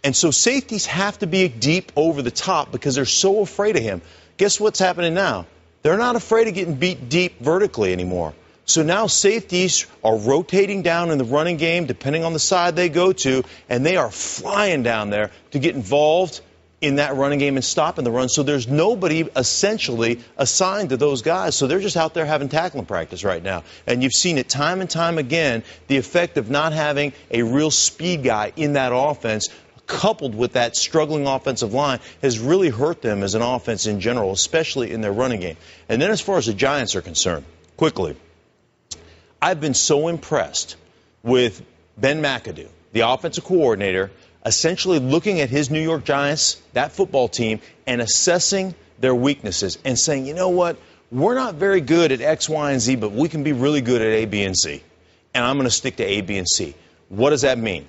And so safeties have to be deep over the top because they're so afraid of him. Guess what's happening now? They're not afraid of getting beat deep vertically anymore. So now safeties are rotating down in the running game, depending on the side they go to, and they are flying down there to get involved in that running game and stopping the run. So there's nobody essentially assigned to those guys. So they're just out there having tackling practice right now. And you've seen it time and time again, the effect of not having a real speed guy in that offense, coupled with that struggling offensive line, has really hurt them as an offense in general, especially in their running game. And then as far as the Giants are concerned, quickly, I've been so impressed with Ben McAdoo, the offensive coordinator, essentially looking at his New York Giants, that football team, and assessing their weaknesses and saying, you know what, we're not very good at X, Y, and Z, but we can be really good at A, B, and C. And I'm going to stick to A, B, and C. What does that mean?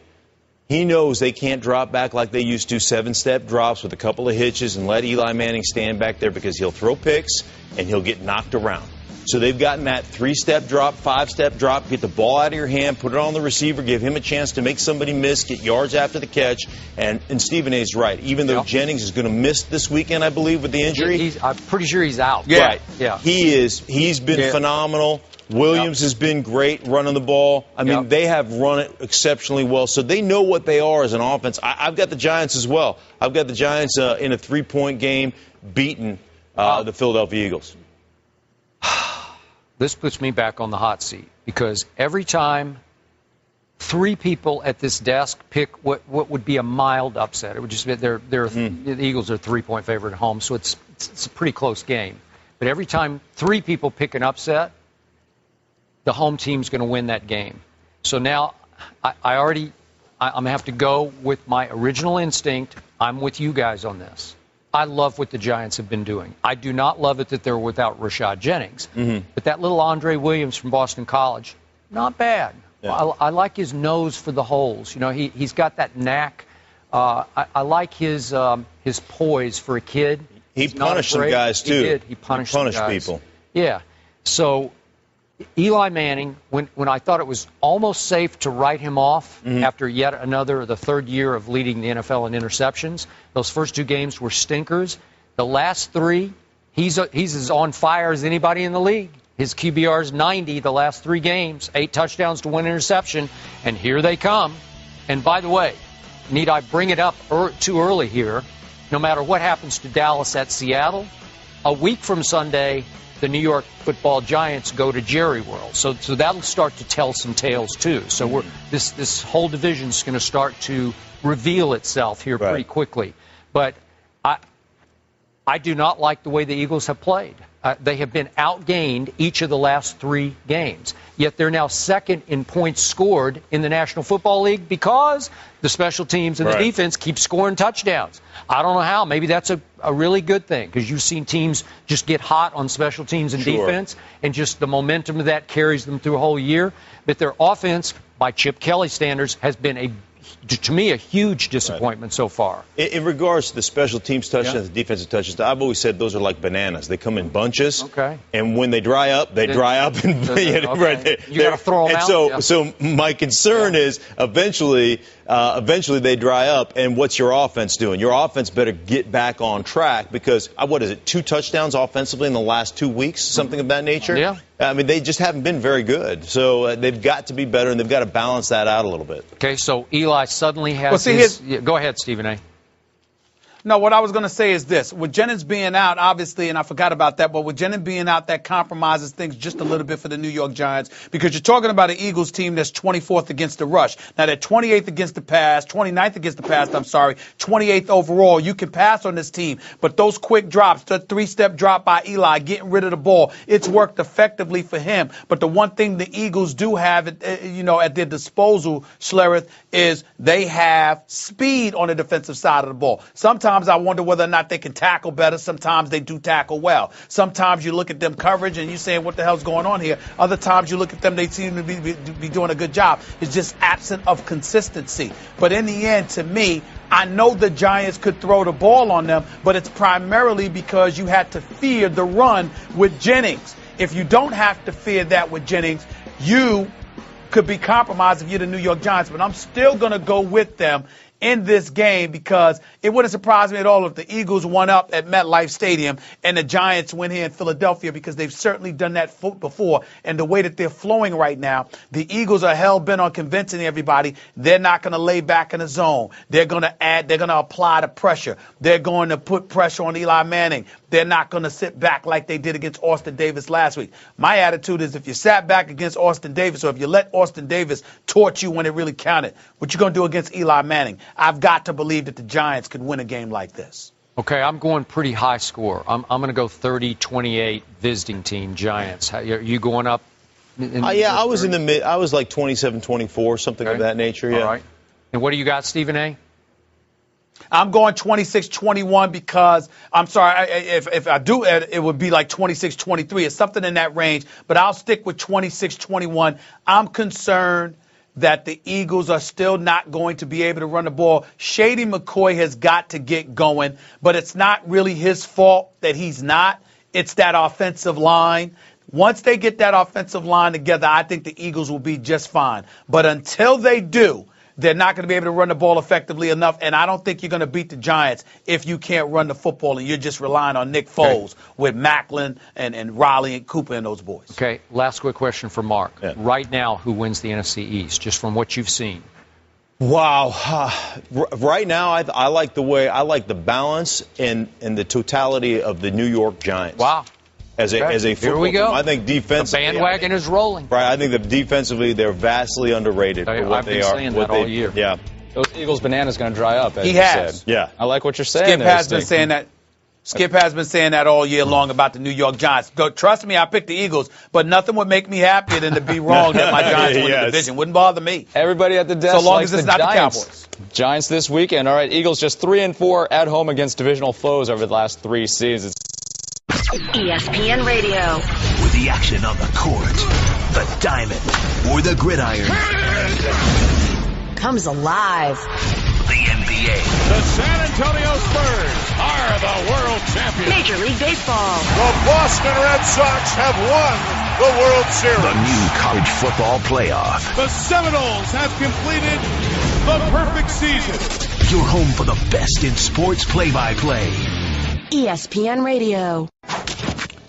He knows they can't drop back like they used to, 7-step drops with a couple of hitches and let Eli Manning stand back there because he'll throw picks and he'll get knocked around. So they've gotten that 3-step drop, 5-step drop, get the ball out of your hand, put it on the receiver, give him a chance to make somebody miss, get yards after the catch. And Stephen A. is right. Even though Jennings is going to miss this weekend, I believe, with the injury. I'm pretty sure he's out. Yeah. Right. Yeah. He's been phenomenal. Williams has been great running the ball. I mean, they have run it exceptionally well. So they know what they are as an offense. I've got the Giants as well. I've got the Giants in a 3-point game beating the Philadelphia Eagles. This puts me back on the hot seat because every time 3 people at this desk pick what would be a mild upset, it would just be the Eagles are 3-point favorite at home, so it's a pretty close game. But every time 3 people pick an upset, the home team's going to win that game. So now I'm going to have to go with my original instinct. I'm with you guys on this. I love what the Giants have been doing. I do not love it that they're without Rashad Jennings. But that little Andre Williams from Boston College, not bad. Yeah. I like his nose for the holes. You know, he's got that knack. I like his poise for a kid. He punished some guys, too. He punished people. Yeah. So Eli Manning, when I thought it was almost safe to write him off after yet another, the 3rd year of leading the NFL in interceptions, those first 2 games were stinkers. The last 3, he's as on fire as anybody in the league. His QBR is 90 the last 3 games, 8 touchdowns to 1 interception, and here they come. And by the way, need I bring it up too early here? No matter what happens to Dallas at Seattle, a week from Sunday, the New York Football Giants go to Jerry World. So that'll start to tell some tales, too. So this whole division is going to start to reveal itself here pretty quickly. But I do not like the way the Eagles have played. They have been outgained each of the last 3 games. Yet they're now 2nd in points scored in the National Football League because the special teams and the defense keep scoring touchdowns. I don't know how. Maybe that's a really good thing because you've seen teams just get hot on special teams and defense, and just the momentum of that carries them through a whole year. But their offense, by Chip Kelly standards, has been to me, a huge disappointment so far. In regards to the special teams touchdowns, the defensive touchdowns, I've always said those are like bananas. They come in bunches, and when they dry up, they dry up. And you got to throw them out. So my concern is eventually they dry up, and what's your offense doing? Your offense better get back on track because, what is it, 2 touchdowns offensively in the last 2 weeks, something of that nature? Yeah. I mean, they just haven't been very good. So they've got to be better, and they've got to balance that out a little bit. Okay, so Eli suddenly has go ahead, Stephen A. No, what I was going to say is this. With Jennings being out, obviously, and I forgot about that, but with Jennings being out, that compromises things just a little bit for the New York Giants because you're talking about an Eagles team that's 24th against the rush. Now, they're 28th against the pass, 29th against the pass, 28th overall. You can pass on this team, but those quick drops, the 3-step drop by Eli, getting rid of the ball, it's worked effectively for him. But the one thing the Eagles do have, at their disposal, Schlereth, is they have speed on the defensive side of the ball. Sometimes I wonder whether or not they can tackle better. Sometimes they do tackle well. Sometimes you look at them coverage and you're saying, what the hell's going on here? Other times you look at them, they seem to be doing a good job. It's just absent of consistency. But in the end, to me, I know the Giants could throw the ball on them, but it's primarily because you had to fear the run with Jennings. If you don't have to fear that with Jennings, you could be compromised if you're the New York Giants. But I'm still going to go with them in this game because it wouldn't surprise me at all if the Eagles won up at MetLife Stadium and the Giants win here in Philadelphia because they've certainly done that before. And the way that they're flowing right now, the Eagles are hell-bent on convincing everybody they're not going to lay back in the zone. They're going to apply the pressure. They're going to put pressure on Eli Manning. They're not going to sit back like they did against Austin Davis last week. My attitude is if you sat back against Austin Davis or if you let Austin Davis torch you when it really counted, what you going to do against Eli Manning? I've got to believe that the Giants could win a game like this. Okay, I'm going pretty high score. I'm going to go 30-28 visiting team Giants. Are you going up? I was in the mid. I was like 27-24, something of that nature. Yeah. All right. And what do you got, Stephen A? I'm going 26-21 because, I'm sorry, if I do it would be like 26-23. It's something in that range, but I'll stick with 26-21. I'm concerned that the Eagles are still not going to be able to run the ball. Shady McCoy has got to get going, but it's not really his fault that he's not. It's that offensive line. Once they get that offensive line together, I think the Eagles will be just fine. But until they do, they're not going to be able to run the ball effectively enough, and I don't think you're going to beat the Giants if you can't run the football and you're just relying on Nick Foles with Macklin and Riley and Cooper and those boys. Okay, last quick question for Mark. Yeah. Right now, who wins the NFC East, just from what you've seen? Wow. Right now, I like the balance and the totality of the New York Giants. Wow. As a football Here we go. team. I think defensively, the bandwagon is rolling. Right. I think that defensively they're vastly underrated for what they are. I've been saying that all year. Yeah. Those Eagles banana's going to dry up. As he you has. Said. Yeah. I like what you're saying. Skip has been saying that. Skip has been saying that all year long about the New York Giants. Trust me, I picked the Eagles, but nothing would make me happier than to be wrong that my Giants win the division. Wouldn't bother me. Everybody at the desk so long likes as it's the not Giants. the Cowboys. Giants this weekend. All right, Eagles just 3-4 at home against divisional foes over the last 3 seasons. ESPN Radio. With the action on the court, the diamond, or the gridiron. Comes alive. The NBA. The San Antonio Spurs are the world champions. Major League Baseball. The Boston Red Sox have won the World Series. The new college football playoff. The Seminoles have completed the perfect season. You're home for the best in sports play-by-play. ESPN Radio.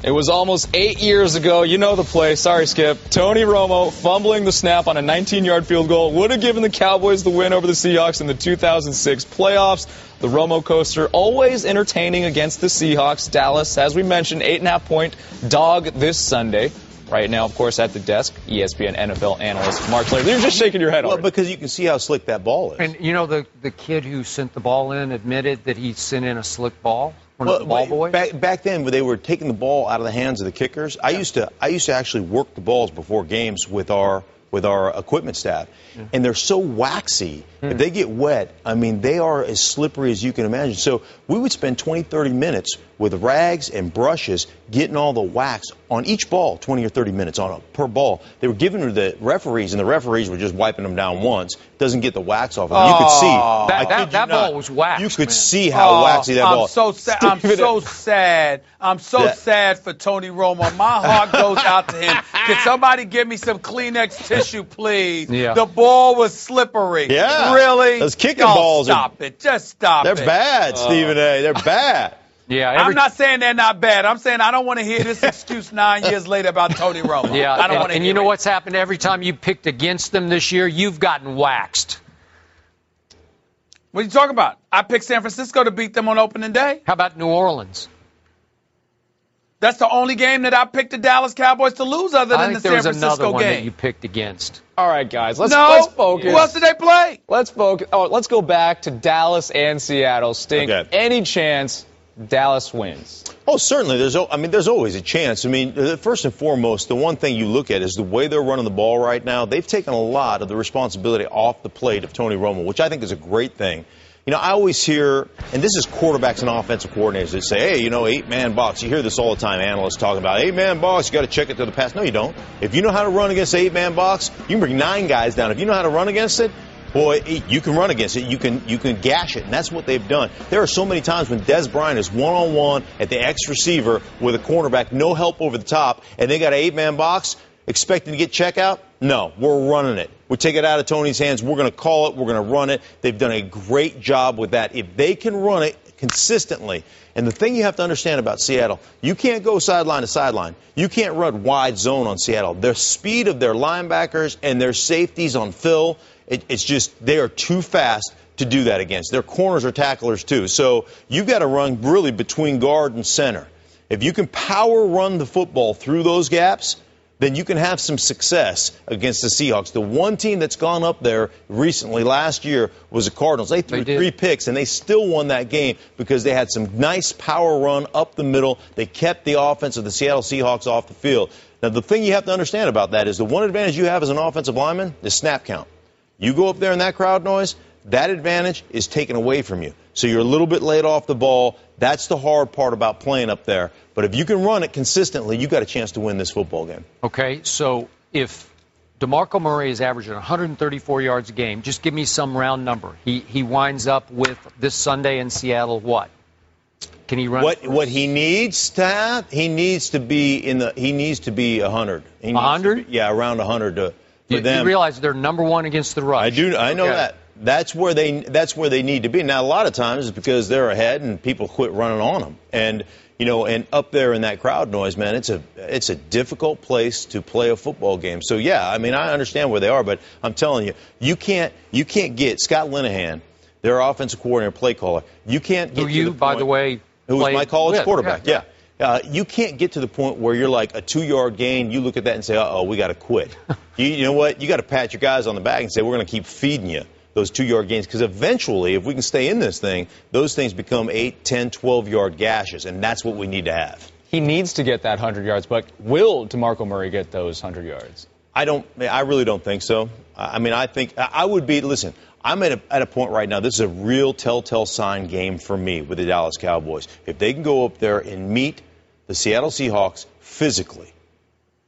It was almost 8 years ago. You know the play. Sorry, Skip. Tony Romo fumbling the snap on a 19-yard field goal would have given the Cowboys the win over the Seahawks in the 2006 playoffs. The Romo coaster always entertaining against the Seahawks. Dallas, as we mentioned, 8.5-point dog this Sunday. Right now, of course, at the desk, ESPN NFL analyst Mark Slater. You're just shaking your head already. Well, because you can see how slick that ball is. And, you know, the kid who sent the ball in admitted that he sent in a slick ball. The ball boy? Back then, when they were taking the ball out of the hands of the kickers, I used to actually work the balls before games with our equipment staff, and they're so waxy. If they get wet, I mean, they are as slippery as you can imagine. So we would spend 20, 30 minutes with rags and brushes getting all the wax on each ball, 20 or 30 minutes per ball. They were giving to the referees, and the referees were just wiping them down once. Doesn't get the wax off of them. You could see. That ball was waxed. You could see how waxy that ball was. I'm so sad. I'm so sad for Tony Romo. My heart goes out to him. Can somebody give me some Kleenex tissue, please? Yeah. The ball was slippery. Yeah. Really? Those kicking balls stop it. Just stop They're it. bad, Stephen A. They're bad. Yeah, I'm not saying they're not bad. I'm saying I don't want to hear this excuse 9 years later about Tony Romo. Yeah, I don't want to hear and you know what's happened every time you picked against them this year? You've gotten waxed. What are you talking about? I picked San Francisco to beat them on opening day. How about New Orleans? That's the only game that I picked the Dallas Cowboys to lose other than the San Francisco game. I think there was another one that you picked against. All right, guys, let's focus. Who else did they play? Let's focus. Oh, let's go back to Dallas and Seattle. Stink. Okay. Any chance Dallas wins? Oh, certainly. There's always a chance. I mean, first and foremost, the one thing you look at is the way they're running the ball right now. They've taken a lot of the responsibility off the plate of Tony Romo, which I think is a great thing. You know, I always hear, and this is quarterbacks and offensive coordinators that say, hey, you know, 8-man box. You hear this all the time, analysts talking about 8-man box, you got to check it to the pass. No, you don't. If you know how to run against 8-man box, you can bring 9 guys down. If you know how to run against it, boy, you can run against it. You can gash it, and that's what they've done. There are so many times when Des Bryant is one-on-one at the X receiver with a cornerback, no help over the top, and they got an 8-man box expecting to get checkout. No, we're running it. We take it out of Tony's hands. We're going to call it. We're going to run it. They've done a great job with that. If they can run it consistently, and the thing you have to understand about Seattle, you can't go sideline to sideline. You can't run wide zone on Seattle. The speed of their linebackers and their safeties on Phil, it's just they are too fast to do that against. Their corners are tacklers too. So you've got to run really between guard and center. If you can power run the football through those gaps, then you can have some success against the Seahawks. The one team that's gone up there recently, last year, was the Cardinals. They threw 3 picks, and they still won that game because they had some nice power run up the middle. They kept the offense of the Seattle Seahawks off the field. Now, the thing you have to understand about that is the one advantage you have as an offensive lineman is snap count. You go up there in that crowd noise, that advantage is taken away from you. So you're a little bit late off the ball. That's the hard part about playing up there. But if you can run it consistently, you've got a chance to win this football game. Okay, so if DeMarco Murray is averaging 134 yards a game, just give me some round number. He winds up with this Sunday in Seattle what? Can he run? What he needs to have, he needs to be 100. 100? Yeah, around 100 for them. You realize they're number one against the rush. I know that. That's where they need to be. Now, a lot of times it's because they're ahead and people quit running on them. And and up there in that crowd noise, man, it's a difficult place to play a football game. So yeah, I mean, I understand where they are, but I'm telling you, you can't get Scott Linehan, their offensive coordinator, play caller. You can't get to the point, by the way, who was my college quarterback. Yeah. You can't get to the point where you're like a 2-yard gain. You look at that and say, uh-oh, we got to quit. You know what? You got to pat your guys on the back and say, we're going to keep feeding you those 2-yard gains, because eventually, if we can stay in this thing, those things become 8, 10, 12-yard gashes, and that's what we need to have. He needs to get that 100 yards, but will DeMarco Murray get those 100 yards? I really don't think so. I mean, I think I would be, listen, I'm at a point right now, this is a real telltale sign game for me with the Dallas Cowboys. If they can go up there and meet the Seattle Seahawks physically,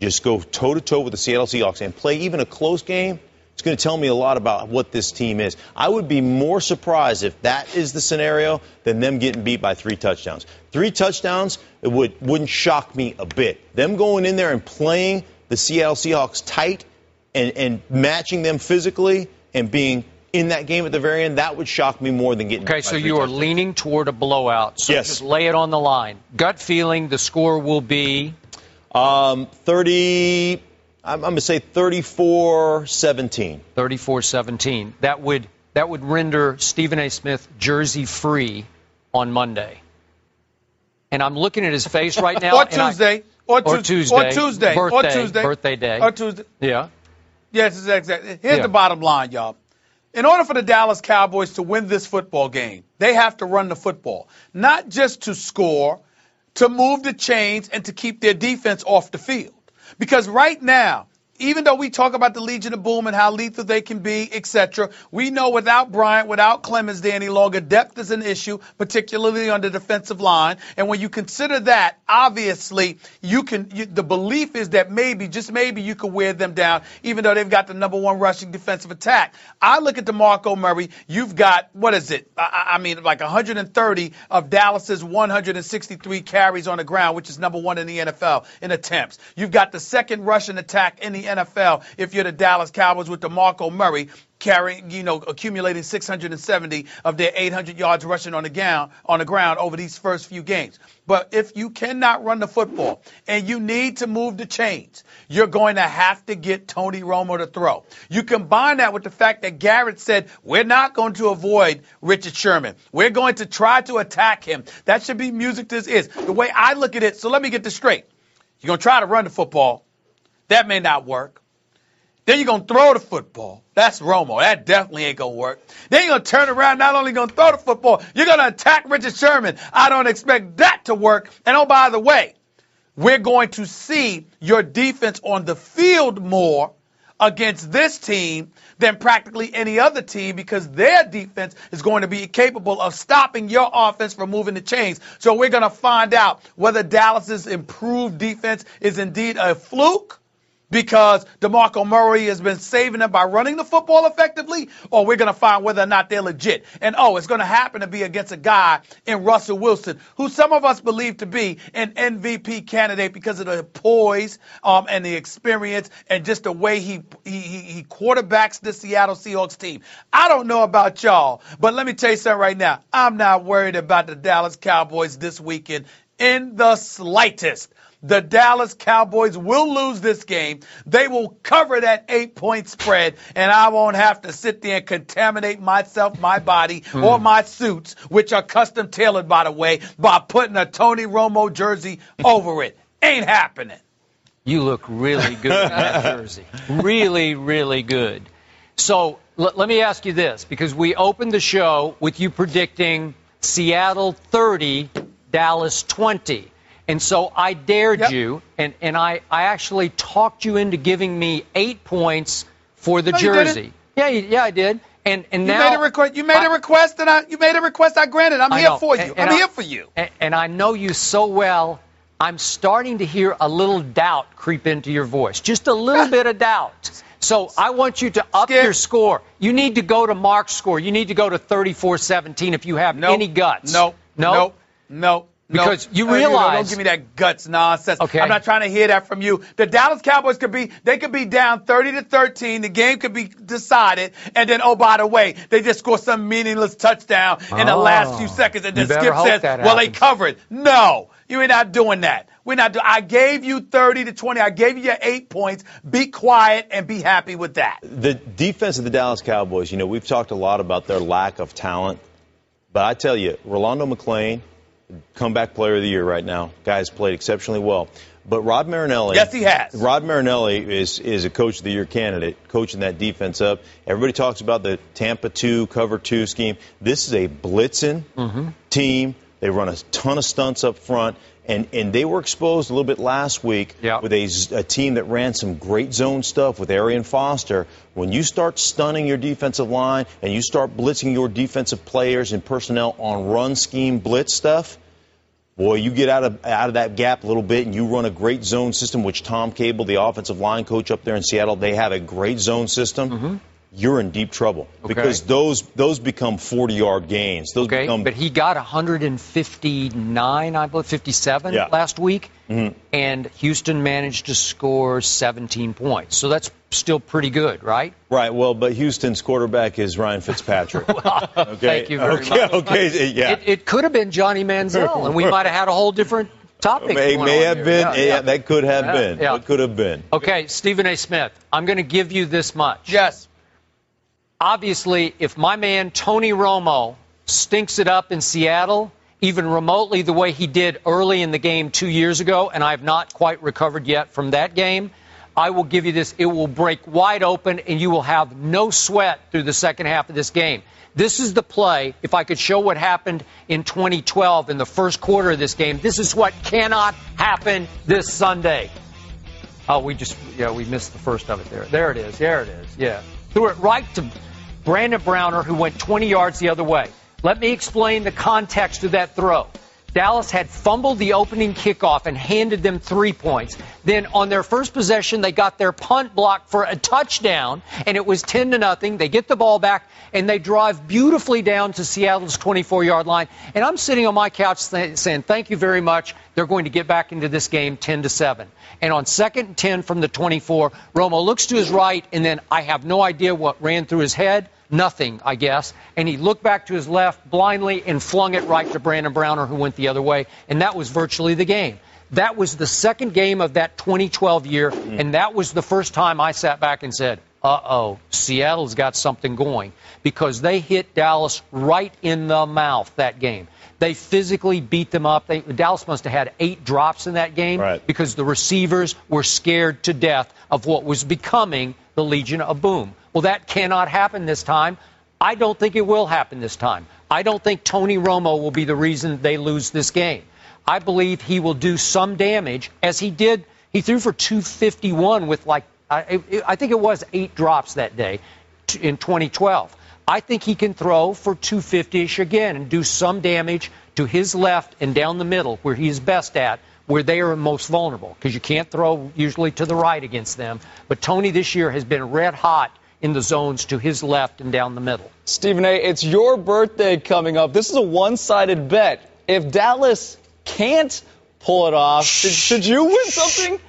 just go toe-to-toe with the Seattle Seahawks and play even a close game, it's going to tell me a lot about what this team is. I would be more surprised if that is the scenario than them getting beat by 3 touchdowns. 3 touchdowns, it wouldn't shock me a bit. Them going in there and playing the Seattle Seahawks tight and matching them physically and being in that game at the very end, that would shock me more than getting beat by 3 touchdowns. So you are leaning toward a blowout. So yes. Just lay it on the line. Gut feeling, the score will be? 30... I'm going to say 34-17. 34-17. That would render Stephen A. Smith jersey free on Monday. And I'm looking at his face right now. Or Tuesday. Or Tuesday. Birthday day. Or Tuesday. Yeah. Yes, exactly. Here's the bottom line, y'all. In order for the Dallas Cowboys to win this football game, they have to run the football. Not just to score, to move the chains, and to keep their defense off the field. Because right now, even though we talk about the Legion of Boom and how lethal they can be, etc., we know without Bryant, without Clemens there any longer, depth is an issue, particularly on the defensive line. And when you consider that, obviously, the belief is that maybe, just maybe, you could wear them down, even though they've got the #1 rushing defensive attack. I look at DeMarco Murray. You've got, what is it? I mean, like 130 of Dallas's 163 carries on the ground, which is #1 in the NFL in attempts. You've got the second rushing attack in the NFL if you're the Dallas Cowboys with DeMarco Murray accumulating 670 of their 800 yards rushing on the ground over these first few games. But if you cannot run the football and you need to move the chains, you're going to have to get Tony Romo to throw. You combine that with the fact that Garrett said, we're not going to avoid Richard Sherman. We're going to try to attack him. That should be music to his ears. The way I look at it, so let me get this straight. You're going to try to run the football. That may not work. Then you're going to throw the football. That's Romo. That definitely ain't going to work. Then you're going to turn around, not only going to throw the football, you're going to attack Richard Sherman. I don't expect that to work. And oh, by the way, we're going to see your defense on the field more against this team than practically any other team, because their defense is going to be capable of stopping your offense from moving the chains. So we're going to find out whether Dallas's improved defense is indeed a fluke, because DeMarco Murray has been saving them by running the football effectively, or we're going to find whether or not they're legit. And, it's going to happen to be against a guy in Russell Wilson, who some of us believe to be an MVP candidate because of the poise and the experience and just the way he quarterbacks the Seattle Seahawks team. I don't know about y'all, but let me tell you something right now. I'm not worried about the Dallas Cowboys this weekend in the slightest. The Dallas Cowboys will lose this game. They will cover that 8-point spread, and I won't have to sit there and contaminate myself, my body, or my suits, which are custom tailored, by the way, by putting a Tony Romo jersey over it. Ain't happening. You look really good in that jersey. Really, really good. So let me ask you this, because we opened the show with you predicting Seattle 30, Dallas 20. And so I dared you, and I actually talked you into giving me 8 points for the jersey. Yeah, I did. And now you made a request, and I granted. I'm here for you. I'm here for you. And I know you so well. I'm starting to hear a little doubt creep into your voice, just a little bit of doubt. So I want you to up your score. You need to go to Mark's score. You need to go to 34-17 if you have any guts. No. Because you realize. Don't give me that guts nonsense. Okay. I'm not trying to hear that from you. The Dallas Cowboys could be down 30-13. The game could be decided. And then, oh, by the way, they just score some meaningless touchdown in the last few seconds. And then Skip says, well, they covered. No, you're not doing that. I gave you 30-20. I gave you your 8 points. Be quiet and be happy with that. The defense of the Dallas Cowboys, we've talked a lot about their lack of talent. But I tell you, Rolando McClain, comeback player of the year right now. Guy has played exceptionally well. But Rod Marinelli. Yes, he has. Rod Marinelli is a coach of the year candidate, coaching that defense up. Everybody talks about the Tampa 2, cover 2 scheme. This is a blitzing team. They run a ton of stunts up front. And they were exposed a little bit last week with a team that ran some great zone stuff with Arian Foster. When you start stunning your defensive line and you start blitzing your defensive players and personnel on run scheme blitz stuff, boy, you get out of that gap a little bit and you run a great zone system, which Tom Cable, the offensive line coach up there in Seattle, they have a great zone system. You're in deep trouble because those become 40-yard gains. Those become. But he got 159, I believe, 57 last week, and Houston managed to score 17 points. So that's still pretty good, right? Right. Well, but Houston's quarterback is Ryan Fitzpatrick. Thank you very much. Yeah. It could have been Johnny Manziel, and we might have had a whole different topic. It may have been. That could have been. It could have been. Okay, Stephen A. Smith, I'm going to give you this much. Yes. Obviously, if my man Tony Romo stinks it up in Seattle, even remotely the way he did early in the game 2 years ago, and I have not quite recovered yet from that game, I will give you this. It will break wide open, and you will have no sweat through the second half of this game. This is the play. If I could show what happened in 2012 in the first quarter of this game, this is what cannot happen this Sunday. Oh, we missed the first of it there. There it is. Yeah. Threw it right to Brandon Browner, who went 20 yards the other way. Let me explain the context of that throw. Dallas had fumbled the opening kickoff and handed them 3 points. Then on their first possession, they got their punt blocked for a touchdown, and it was 10-0. They get the ball back, and they drive beautifully down to Seattle's 24-yard line. And I'm sitting on my couch saying, thank you very much. They're going to get back into this game 10-7. And on 2nd and 10 from the 24, Romo looks to his right, and then I have no idea what ran through his head. Nothing, I guess. And he looked back to his left blindly and flung it right to Brandon Browner, who went the other way. And that was virtually the game. That was the second game of that 2012 year, and that was the first time I sat back and said, uh-oh, Seattle's got something going, because they hit Dallas right in the mouth that game. They physically beat them up. Dallas must have had 8 drops in that game because the receivers were scared to death of what was becoming the Legion of Boom. Well, that cannot happen this time. I don't think it will happen this time. I don't think Tony Romo will be the reason they lose this game. I believe he will do some damage, as he did. He threw for 251 with I think it was 8 drops that day in 2012. I think he can throw for 250-ish again and do some damage to his left and down the middle, where he's best at, where they are most vulnerable, because you can't throw usually to the right against them. But Tony this year has been red hot in the zones to his left and down the middle. Stephen A., it's your birthday coming up. This is a one-sided bet. If Dallas can't pull it off, should you win something?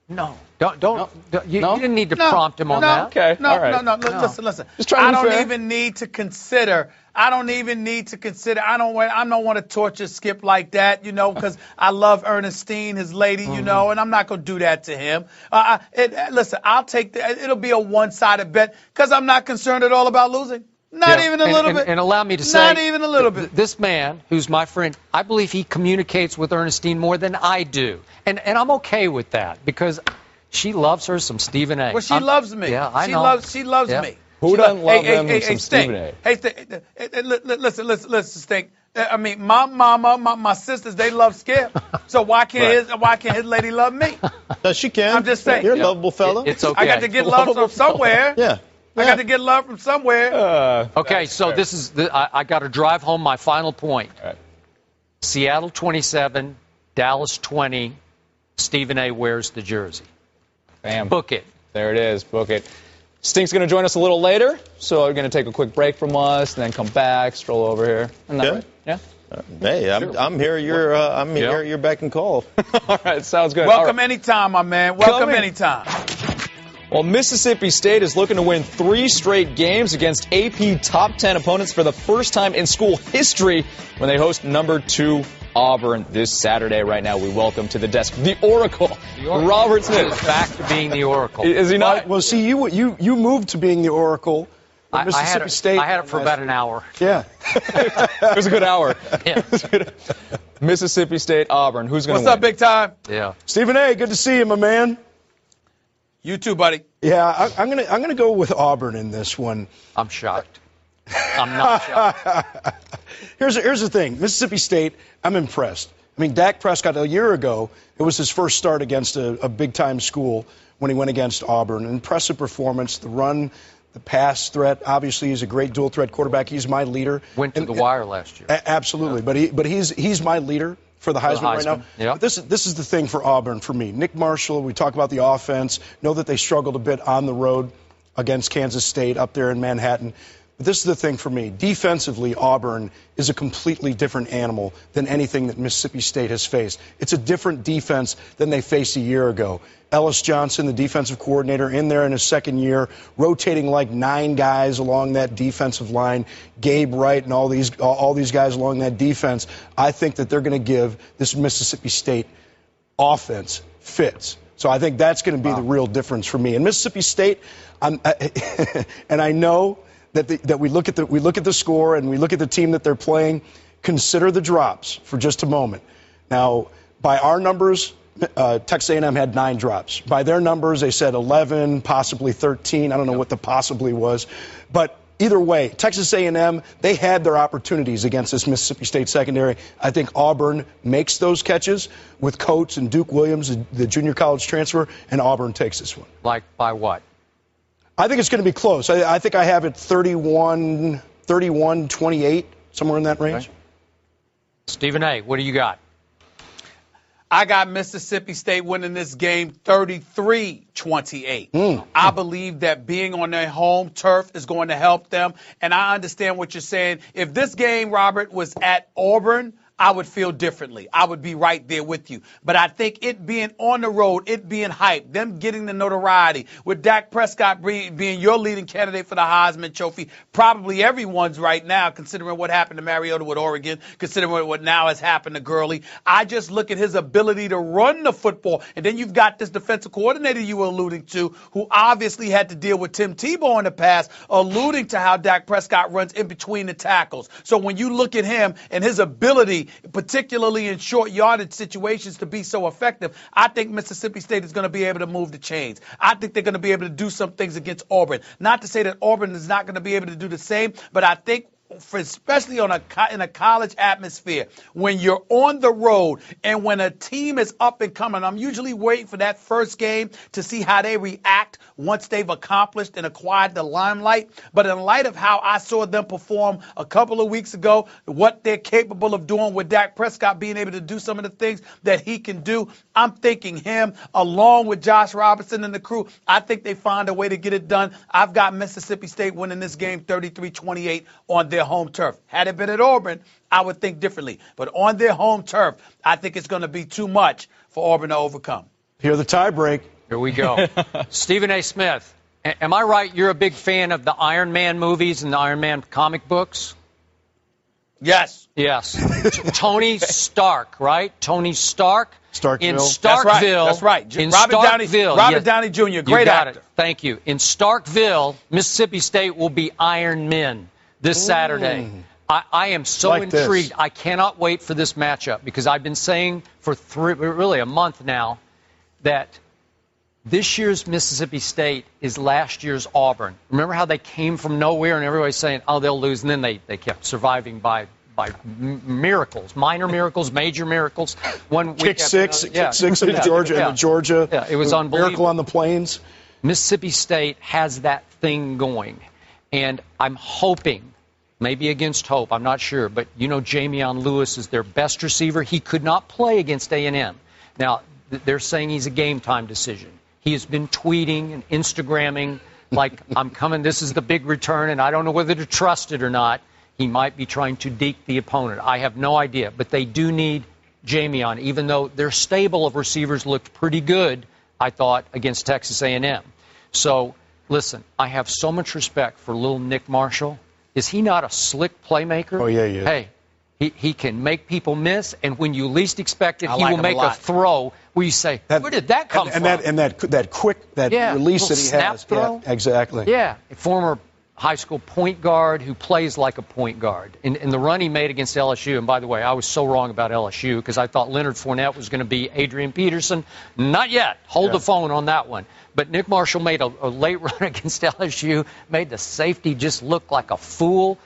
No. You didn't need to prompt him on that. Okay. No. Listen. I don't even need to consider. I don't want to torture Skip like that, because I love Ernestine, his lady, and I'm not going to do that to him. Listen, I'll take it'll be a one-sided bet, because I'm not concerned at all about losing. Not even a little bit. And allow me to say, not even a little bit. This man, who's my friend, I believe he communicates with Ernestine more than I do. And I'm okay with that, because she loves her some Stephen A. Well, she loves me. Yeah, I know. She loves me. Who doesn't love them some Stephen A? Hey, listen, Stink. I mean, my mama, my sisters, they love Skip. So why can't his lady love me? She can. I'm just saying. You're a lovable fella. It's okay. I got to get love from somewhere. Yeah. I got to get love from somewhere. Okay, so this is I got to drive home my final point. Right. Seattle 27, Dallas 20. Stephen A. wears the jersey. Bam. Book it. There it is. Book it. Stink's going to join us a little later, so we're going to take a quick break from us and then come back, stroll over here. Isn't that right? Yeah? Hey, I'm here. I'm here. You're back and call. All right, sounds good. Welcome anytime, my man. Welcome anytime. Well, Mississippi State is looking to win 3 straight games against AP top 10 opponents for the first time in school history when they host number 2 Auburn this Saturday. Right now, we welcome to the desk the Oracle, Robert Smith. Back to being the Oracle. Is he not? Well, see, you moved to being the Oracle. Mississippi State. I had it for about an hour. Yeah. It was a good hour. Yeah. Mississippi State, Auburn. Who's going to win? What's up, big time? Yeah. Stephen A., good to see you, my man. You too, buddy. Yeah, I'm gonna go with Auburn in this one. I'm shocked. I'm not shocked. Here's the thing. Mississippi State, I'm impressed. I mean, Dak Prescott, a year ago, it was his first start against a big-time school when he went against Auburn. An impressive performance, the run, the pass threat. Obviously, he's a great dual-threat quarterback. He's my leader. Went to the wire last year. Absolutely, but he's my leader for the Heisman right now. Yep. But this is the thing for Auburn for me. Nick Marshall, we talk about the offense, know that they struggled a bit on the road against Kansas State up there in Manhattan. But this is the thing for me. Defensively, Auburn is a completely different animal than anything that Mississippi State has faced. It's a different defense than they faced a year ago. Ellis Johnson, the defensive coordinator, in there in his second year, rotating like 9 guys along that defensive line. Gabe Wright and all these guys along that defense. I think that they're going to give this Mississippi State offense fits. So I think that's going to be the real difference for me. And Mississippi State, and I know that we look at the score and we look at the team that they're playing. Consider the drops for just a moment. Now, by our numbers, Texas A&M had 9 drops. By their numbers, they said 11, possibly 13. I don't know what the possibly was, but either way, Texas A&M, they had their opportunities against this Mississippi State secondary. I think Auburn makes those catches with Coates and Duke Williams, the junior college transfer, and Auburn takes this one. Like by what? I think it's going to be close. I think I have it 31-28, somewhere in that range. Okay. Stephen A., what do you got? I got Mississippi State winning this game 33-28. I believe that being on their home turf is going to help them, and I understand what you're saying. If this game, Robert, was at Auburn, I would feel differently. I would be right there with you. But I think it being on the road, it being hyped, them getting the notoriety, with Dak Prescott being your leading candidate for the Heisman Trophy, probably everyone's right now, considering what happened to Mariota with Oregon, considering what now has happened to Gurley. I just look at his ability to run the football. And then you've got this defensive coordinator you were alluding to, who obviously had to deal with Tim Tebow in the past, alluding to how Dak Prescott runs in between the tackles. So when you look at him and his ability, particularly in short yardage situations, to be so effective, I think Mississippi State is going to be able to move the chains. I think they're going to be able to do some things against Auburn. Not to say that Auburn is not going to be able to do the same, but I think especially in a college atmosphere, when you're on the road and when a team is up and coming, I'm usually waiting for that first game to see how they react once they've accomplished and acquired the limelight. But in light of how I saw them perform a couple of weeks ago, what they're capable of doing with Dak Prescott being able to do some of the things that he can do, I'm thinking him along with Josh Robinson and the crew, I think they find a way to get it done. I've got Mississippi State winning this game 33-28 on their home turf. Had it been at Auburn, I would think differently. But on their home turf, I think it's going to be too much for Auburn to overcome. Here the tie break. Here we go. Stephen A. Smith, am I right you're a big fan of the Iron Man movies and the Iron Man comic books? Yes. Yes. Tony Stark, right? Tony Stark. Starkville. In Starkville. That's right. In Robert Downey Jr., great actor. Thank you. In Starkville, Mississippi State will be Iron Men this Saturday. I am so intrigued. I cannot wait for this matchup because I've been saying for really a month now that this year's Mississippi State is last year's Auburn. Remember how they came from nowhere and everybody's saying, oh, they'll lose, and then they kept surviving by miracles, minor miracles, major miracles. Kick six in Georgia, and the Georgia. Yeah, it was unbelievable. Miracle on the Plains. Mississippi State has that thing going, and I'm hoping, maybe against hope, I'm not sure, but you know Jamion Lewis is their best receiver. He could not play against A&M. Now, they're saying he's a game-time decision. He has been tweeting and Instagramming like, I'm coming, this is the big return, and I don't know whether to trust it or not. He might be trying to deke the opponent. I have no idea. But they do need Jamion, even though their stable of receivers looked pretty good, I thought, against Texas A&M. So, listen, I have so much respect for little Nick Marshall. Is he not a slick playmaker? Oh, yeah, he is. Hey, he can make people miss, and when you least expect it, he will make a throw where you say, where did that come from? And that quick release that he has. Throw? Yeah, exactly. Yeah, a former high school point guard who plays like a point guard. In the run he made against LSU, and by the way, I was so wrong about LSU because I thought Leonard Fournette was going to be Adrian Peterson. Not yet. Hold the phone on that one. But Nick Marshall made a late run against LSU, made the safety just look like a fool.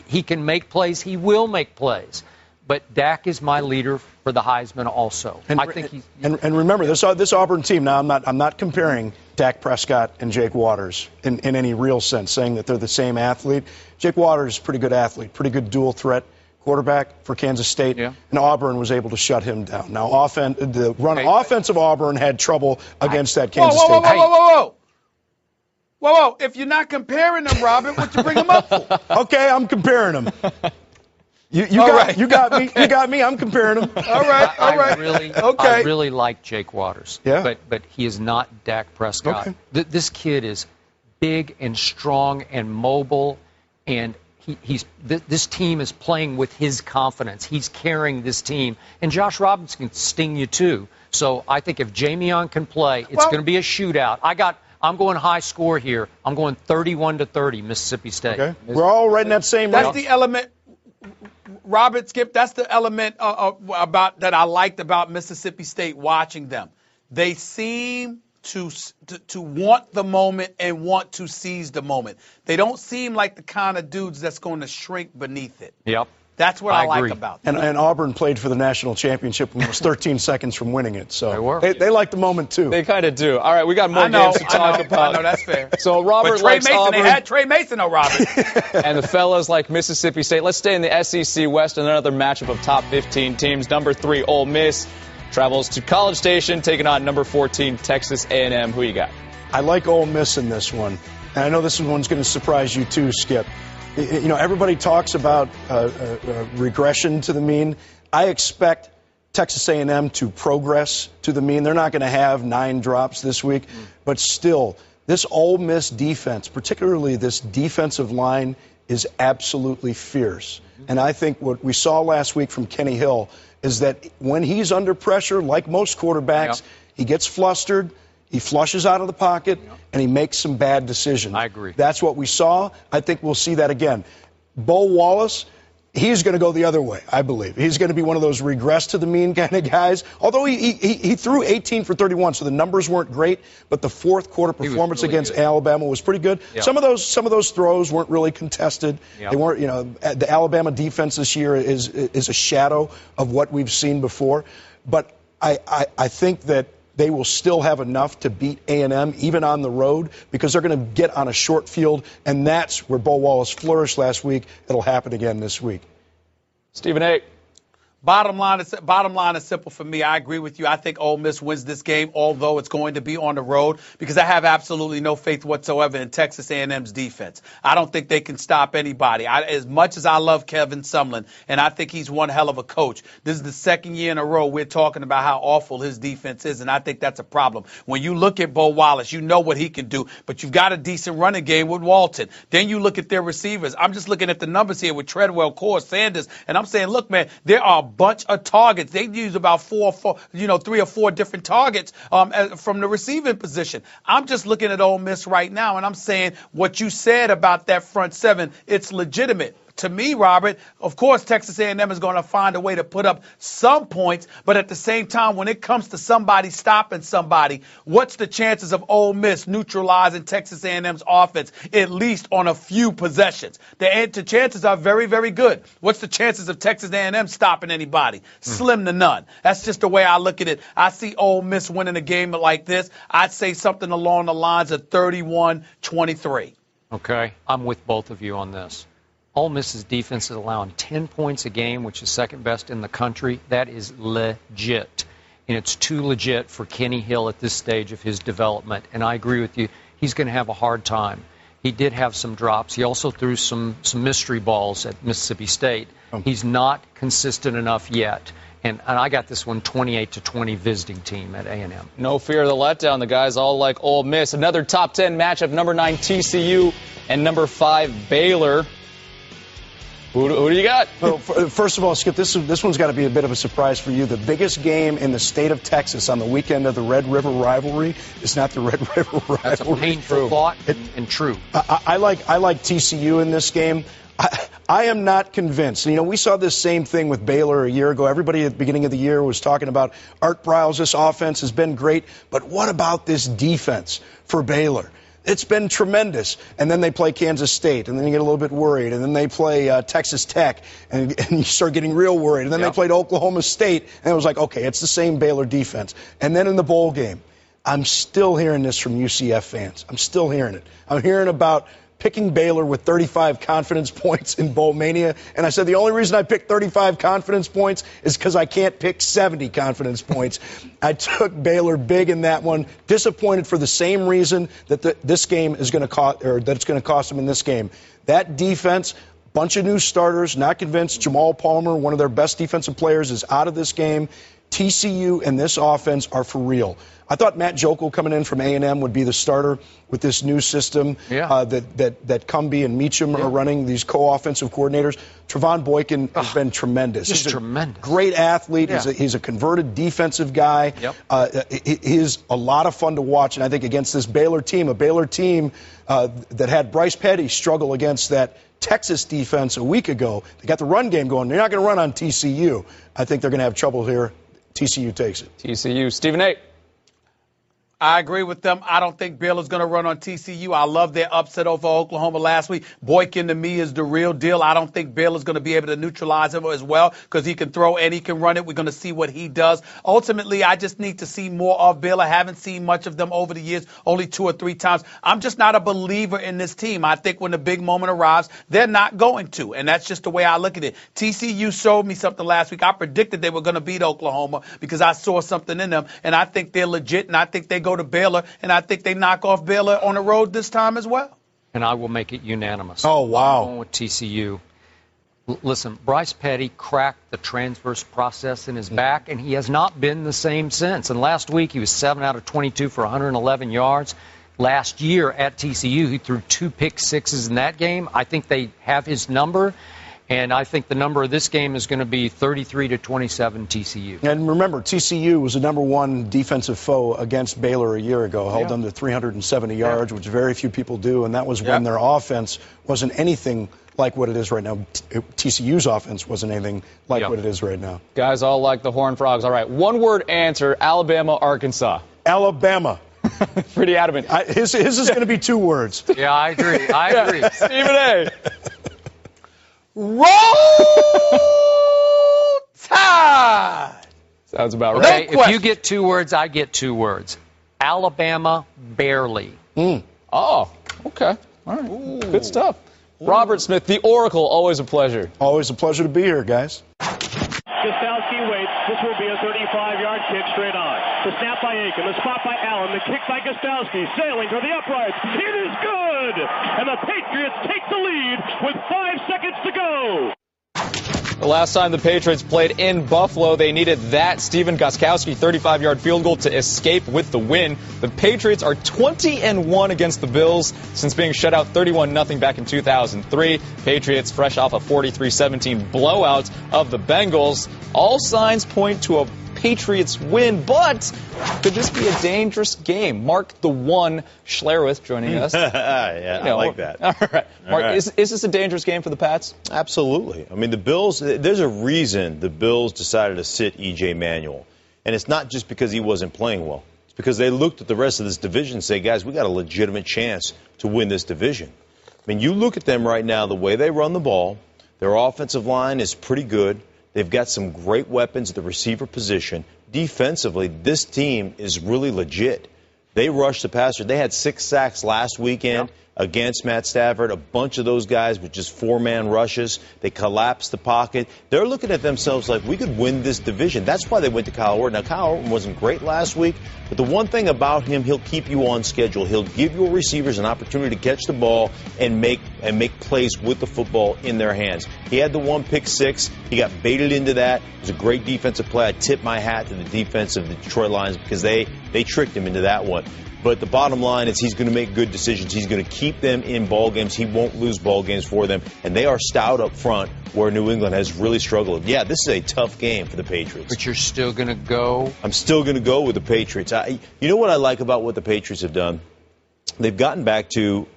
He can make plays. He will make plays. But Dak is my leader for the Heisman also. And, I think he's, and remember, this Auburn team, now I'm not comparing Dak Prescott and Jake Waters in any real sense, saying that they're the same athlete. Jake Waters is a pretty good athlete, pretty good dual threat quarterback for Kansas State, and Auburn was able to shut him down. Now, offensive Auburn had trouble against that Kansas State. Whoa, if you're not comparing them, Robert, what you bring them up for? Okay, I'm comparing them. You got me. I'm comparing them. All right. I really like Jake Waters. Yeah. But he is not Dak Prescott. Okay. This kid is big and strong and mobile, and this team is playing with his confidence. He's carrying this team, and Josh Robinson can sting you too. So I think if Jamion can play, it's going to be a shootout. I'm going high score here. I'm going 31-30, Mississippi State. Okay. We're all right in that same range. That's the element, Robert, Skip, that's the element about that I liked about Mississippi State watching them. They seem to want the moment and want to seize the moment. They don't seem like the kind of dudes that's going to shrink beneath it. Yep. That's what I like about them. And Auburn played for the national championship and was 13 seconds from winning it. So they like the moment, too. They kind of do. All right, we got more games to talk about. I know, that's fair. So Robert likes Auburn. They had Trey Mason, though, Robert. And the fellas like Mississippi State. Let's stay in the SEC West, another matchup of top 15 teams. Number 3, Ole Miss, travels to College Station, taking on number 14, Texas A&M. Who you got? I like Ole Miss in this one. And I know this one's going to surprise you, too, Skip. You know, everybody talks about regression to the mean. I expect Texas A&M to progress to the mean. They're not going to have 9 drops this week, but still, this Ole Miss defense, particularly this defensive line, is absolutely fierce. And I think what we saw last week from Kenny Hill is that when he's under pressure, like most quarterbacks, he gets flustered. He flushes out of the pocket, and he makes some bad decisions. I agree. That's what we saw. I think we'll see that again. Bo Wallace, he's going to go the other way, I believe. He's going to be one of those regress to the mean kind of guys. Although he threw 18 for 31, so the numbers weren't great, but the fourth quarter performance really against Alabama was pretty good. Yep. Some of those throws weren't really contested. Yep. They weren't, you know, the Alabama defense this year is a shadow of what we've seen before. But I think that they will still have enough to beat A&M, even on the road, because they're going to get on a short field, and that's where Bo Wallace flourished last week. It'll happen again this week. Stephen A. Bottom line is simple for me. I agree with you. I think Ole Miss wins this game, although it's going to be on the road, because I have absolutely no faith whatsoever in Texas A&M's defense. I don't think they can stop anybody. As much as I love Kevin Sumlin, and I think he's one hell of a coach, this is the second year in a row we're talking about how awful his defense is, and I think that's a problem. When you look at Bo Wallace, you know what he can do, but you've got a decent running game with Walton. Then you look at their receivers. I'm just looking at the numbers here with Treadwell, Core, Sanders, and I'm saying, look, man, there are bunch of targets. They use about 3 or 4 different targets from the receiving position. I'm just looking at Ole Miss right now, and I'm saying what you said about that front seven, it's legitimate. To me, Robert, of course, Texas A&M is going to find a way to put up some points, but at the same time, when it comes to somebody stopping somebody, what's the chances of Ole Miss neutralizing Texas A&M's offense, at least on a few possessions? The chances are very, very good. What's the chances of Texas A&M stopping anybody? Slim to none. That's just the way I look at it. I see Ole Miss winning a game like this. I'd say something along the lines of 31-23. Okay, I'm with both of you on this. Ole Miss's defense is allowing 10 points a game, which is second best in the country. That is legit. And it's too legit for Kenny Hill at this stage of his development. And I agree with you. He's going to have a hard time. He did have some drops. He also threw some mystery balls at Mississippi State. He's not consistent enough yet. And I got this one 28-20 visiting team at A&M. No fear of the letdown. The guys all like Ole Miss. Another top 10 matchup, number 9 TCU and number 5 Baylor. Who do you got? Well, first of all, Skip, this one's got to be a bit of a surprise for you. The biggest game in the state of Texas on the weekend of the Red River rivalry is not the Red River rivalry. That's a painful thought and true. I like TCU in this game. I am not convinced. You know, we saw this same thing with Baylor a year ago. Everybody at the beginning of the year was talking about Art Briles. This offense has been great. But what about this defense for Baylor? It's been tremendous. And then they play Kansas State, and then you get a little bit worried. And then they play Texas Tech, and you start getting real worried. And then they played Oklahoma State, and it was like, okay, it's the same Baylor defense. And then in the bowl game, I'm still hearing this from UCF fans. I'm still hearing it. I'm hearing about picking Baylor with 35 confidence points in Bowl Mania. And I said the only reason I picked 35 confidence points is because I can't pick 70 confidence points. I took Baylor big in that one. Disappointed for the same reason that this game is going to cost, or that it's going to cost them in this game. That defense, bunch of new starters, not convinced. Jamal Palmer, one of their best defensive players, is out of this game. TCU and this offense are for real. I thought Matt Jokel coming in from A&M would be the starter with this new system that Cumbie and Meacham are running, these co-offensive coordinators. Trevon Boykin has been tremendous. He's tremendous. Great athlete. Yeah. He's a converted defensive guy. He's a lot of fun to watch, and I think against this Baylor team, a Baylor team that had Bryce Petty struggle against that Texas defense a week ago. They got the run game going. They're not going to run on TCU. I think they're going to have trouble here. TCU takes it. TCU. Stephen A. I agree with them. I don't think Baylor's going to run on TCU. I love their upset over Oklahoma last week. Boykin, to me, is the real deal. I don't think Baylor's going to be able to neutralize him as well because he can throw and he can run it. We're going to see what he does. Ultimately, I just need to see more of Baylor. Haven't seen much of them over the years, only 2 or 3 times. I'm just not a believer in this team. I think when the big moment arrives, they're not going to, and that's just the way I look at it. TCU showed me something last week. I predicted they were going to beat Oklahoma because I saw something in them, and I think they're legit, and I think they go to Baylor, and I think they knock off Baylor on the road this time as well. And I will make it unanimous. Oh, wow. I'm going with TCU. Listen, Bryce Petty cracked the transverse process in his back, and he has not been the same since. And last week, he was 7 out of 22 for 111 yards. Last year at TCU, he threw 2 pick sixes in that game. I think they have his number. And I think the number of this game is going to be 33-27 TCU. And remember, TCU was the #1 defensive foe against Baylor a year ago, held them to 370 yards, which very few people do, and that was when their offense wasn't anything like what it is right now. TCU's offense wasn't anything like what it is right now. Guys all like the Horned Frogs. All right, one-word answer, Alabama, Arkansas. Alabama. Pretty adamant. His is going to be 2 words. Yeah, I agree. I agree. Stephen A. Roll Tide! Sounds about Okay, right. if you get 2 words, I get 2 words. Alabama, barely. Oh, okay. All right. Good stuff. Robert Smith, the Oracle, always a pleasure. Always a pleasure to be here, guys. Gostowski waits. This will be a 35-yard kick straight on. The snap by Aiken, the spot by Allen, the kick by Gostowski, sailing to the uprights. It is good! And the Patriots take the lead with 5 seconds to go. The last time the Patriots played in Buffalo, they needed that Stephen Gostkowski 35-yard field goal to escape with the win. The Patriots are 20-1 against the Bills since being shut out 31-0 back in 2003. Patriots fresh off a 43-17 blowout of the Bengals. All signs point to a Patriots win, but could this be a dangerous game? Mark the One Schlereth joining us. I like that. All right. Mark, is this a dangerous game for the Pats? Absolutely. I mean, the Bills, there's a reason the Bills decided to sit E.J. Manuel. And it's not just because he wasn't playing well. It's because they looked at the rest of this division and say, guys, we got a legitimate chance to win this division. I mean, you look at them right now, the way they run the ball, their offensive line is pretty good. They've got some great weapons at the receiver position. Defensively, this team is really legit. They rush the passer. They had 6 sacks last weekend. against Matt Stafford. A bunch of those guys with just four-man rushes. They collapsed the pocket. They're looking at themselves like, we could win this division. That's why they went to Kyle Orton. Now, Kyle Orton wasn't great last week, but the one thing about him, he'll keep you on schedule. He'll give your receivers an opportunity to catch the ball and make plays with the football in their hands. He had the one pick six. He got baited into that. It was a great defensive play. I tip my hat to the defense of the Detroit Lions because they tricked him into that one. But the bottom line is he's going to make good decisions. He's going to keep them in ball games. He won't lose ball games for them. And they are stout up front where New England has really struggled. Yeah, this is a tough game for the Patriots. But you're still going to go? I'm still going to go with the Patriots. You know what I like about what the Patriots have done? They've gotten back to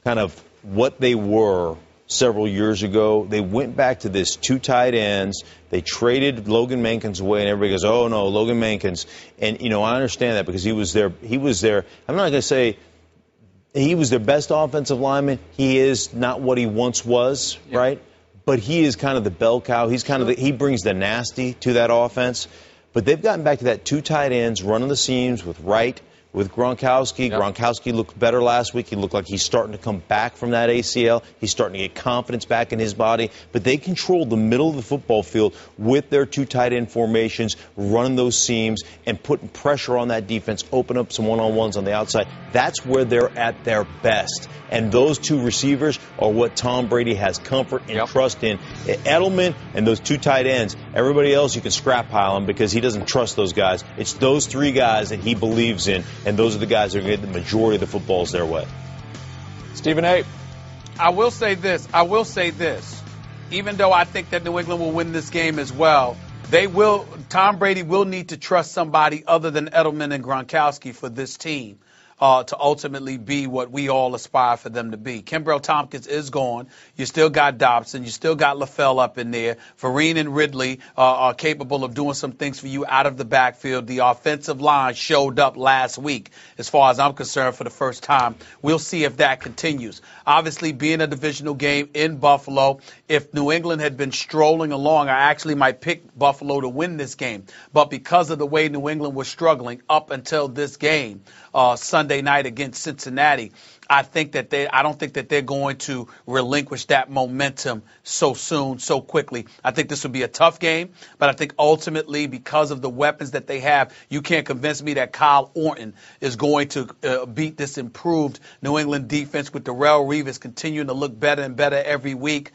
kind of what they were several years ago. They went back to this two tight ends. They traded Logan Mankins away, and everybody goes, oh, no, Logan Mankins. And, you know, I understand that because he was their, I'm not going to say he was their best offensive lineman. He is not what he once was, right? But he is kind of the bell cow. He's kind of he brings the nasty to that offense. But they've gotten back to that two tight ends, running the seams with Wright, with Gronkowski. Gronkowski looked better last week. He looked like he's starting to come back from that ACL. He's starting to get confidence back in his body. But they control the middle of the football field with their two tight end formations, running those seams and putting pressure on that defense, open up some one-on-ones on the outside. That's where they're at their best. And those two receivers are what Tom Brady has comfort and trust in. Edelman and those two tight ends, everybody else you can scrap pile them because he doesn't trust those guys. It's those three guys that he believes in. And those are the guys that are going to get the majority of the footballs their way. Stephen A. I will say this. Even though I think that New England will win this game as well, Tom Brady will need to trust somebody other than Edelman and Gronkowski for this team to ultimately be what we all aspire for them to be. Kimbrell Tompkins is gone. You still got Dobson. You still got LaFell up in there. Vereen and Ridley are capable of doing some things for you out of the backfield. The offensive line showed up last week, as far as I'm concerned, for the first time. We'll see if that continues. Obviously, being a divisional game in Buffalo, if New England had been strolling along, I actually might pick Buffalo to win this game. But because of the way New England was struggling up until this game, Sunday night against Cincinnati, I don't think that they're going to relinquish that momentum so soon, so quickly. I think this will be a tough game, but I think ultimately because of the weapons that they have, you can't convince me that Kyle Orton is going to beat this improved New England defense with Darrelle Revis continuing to look better and better every week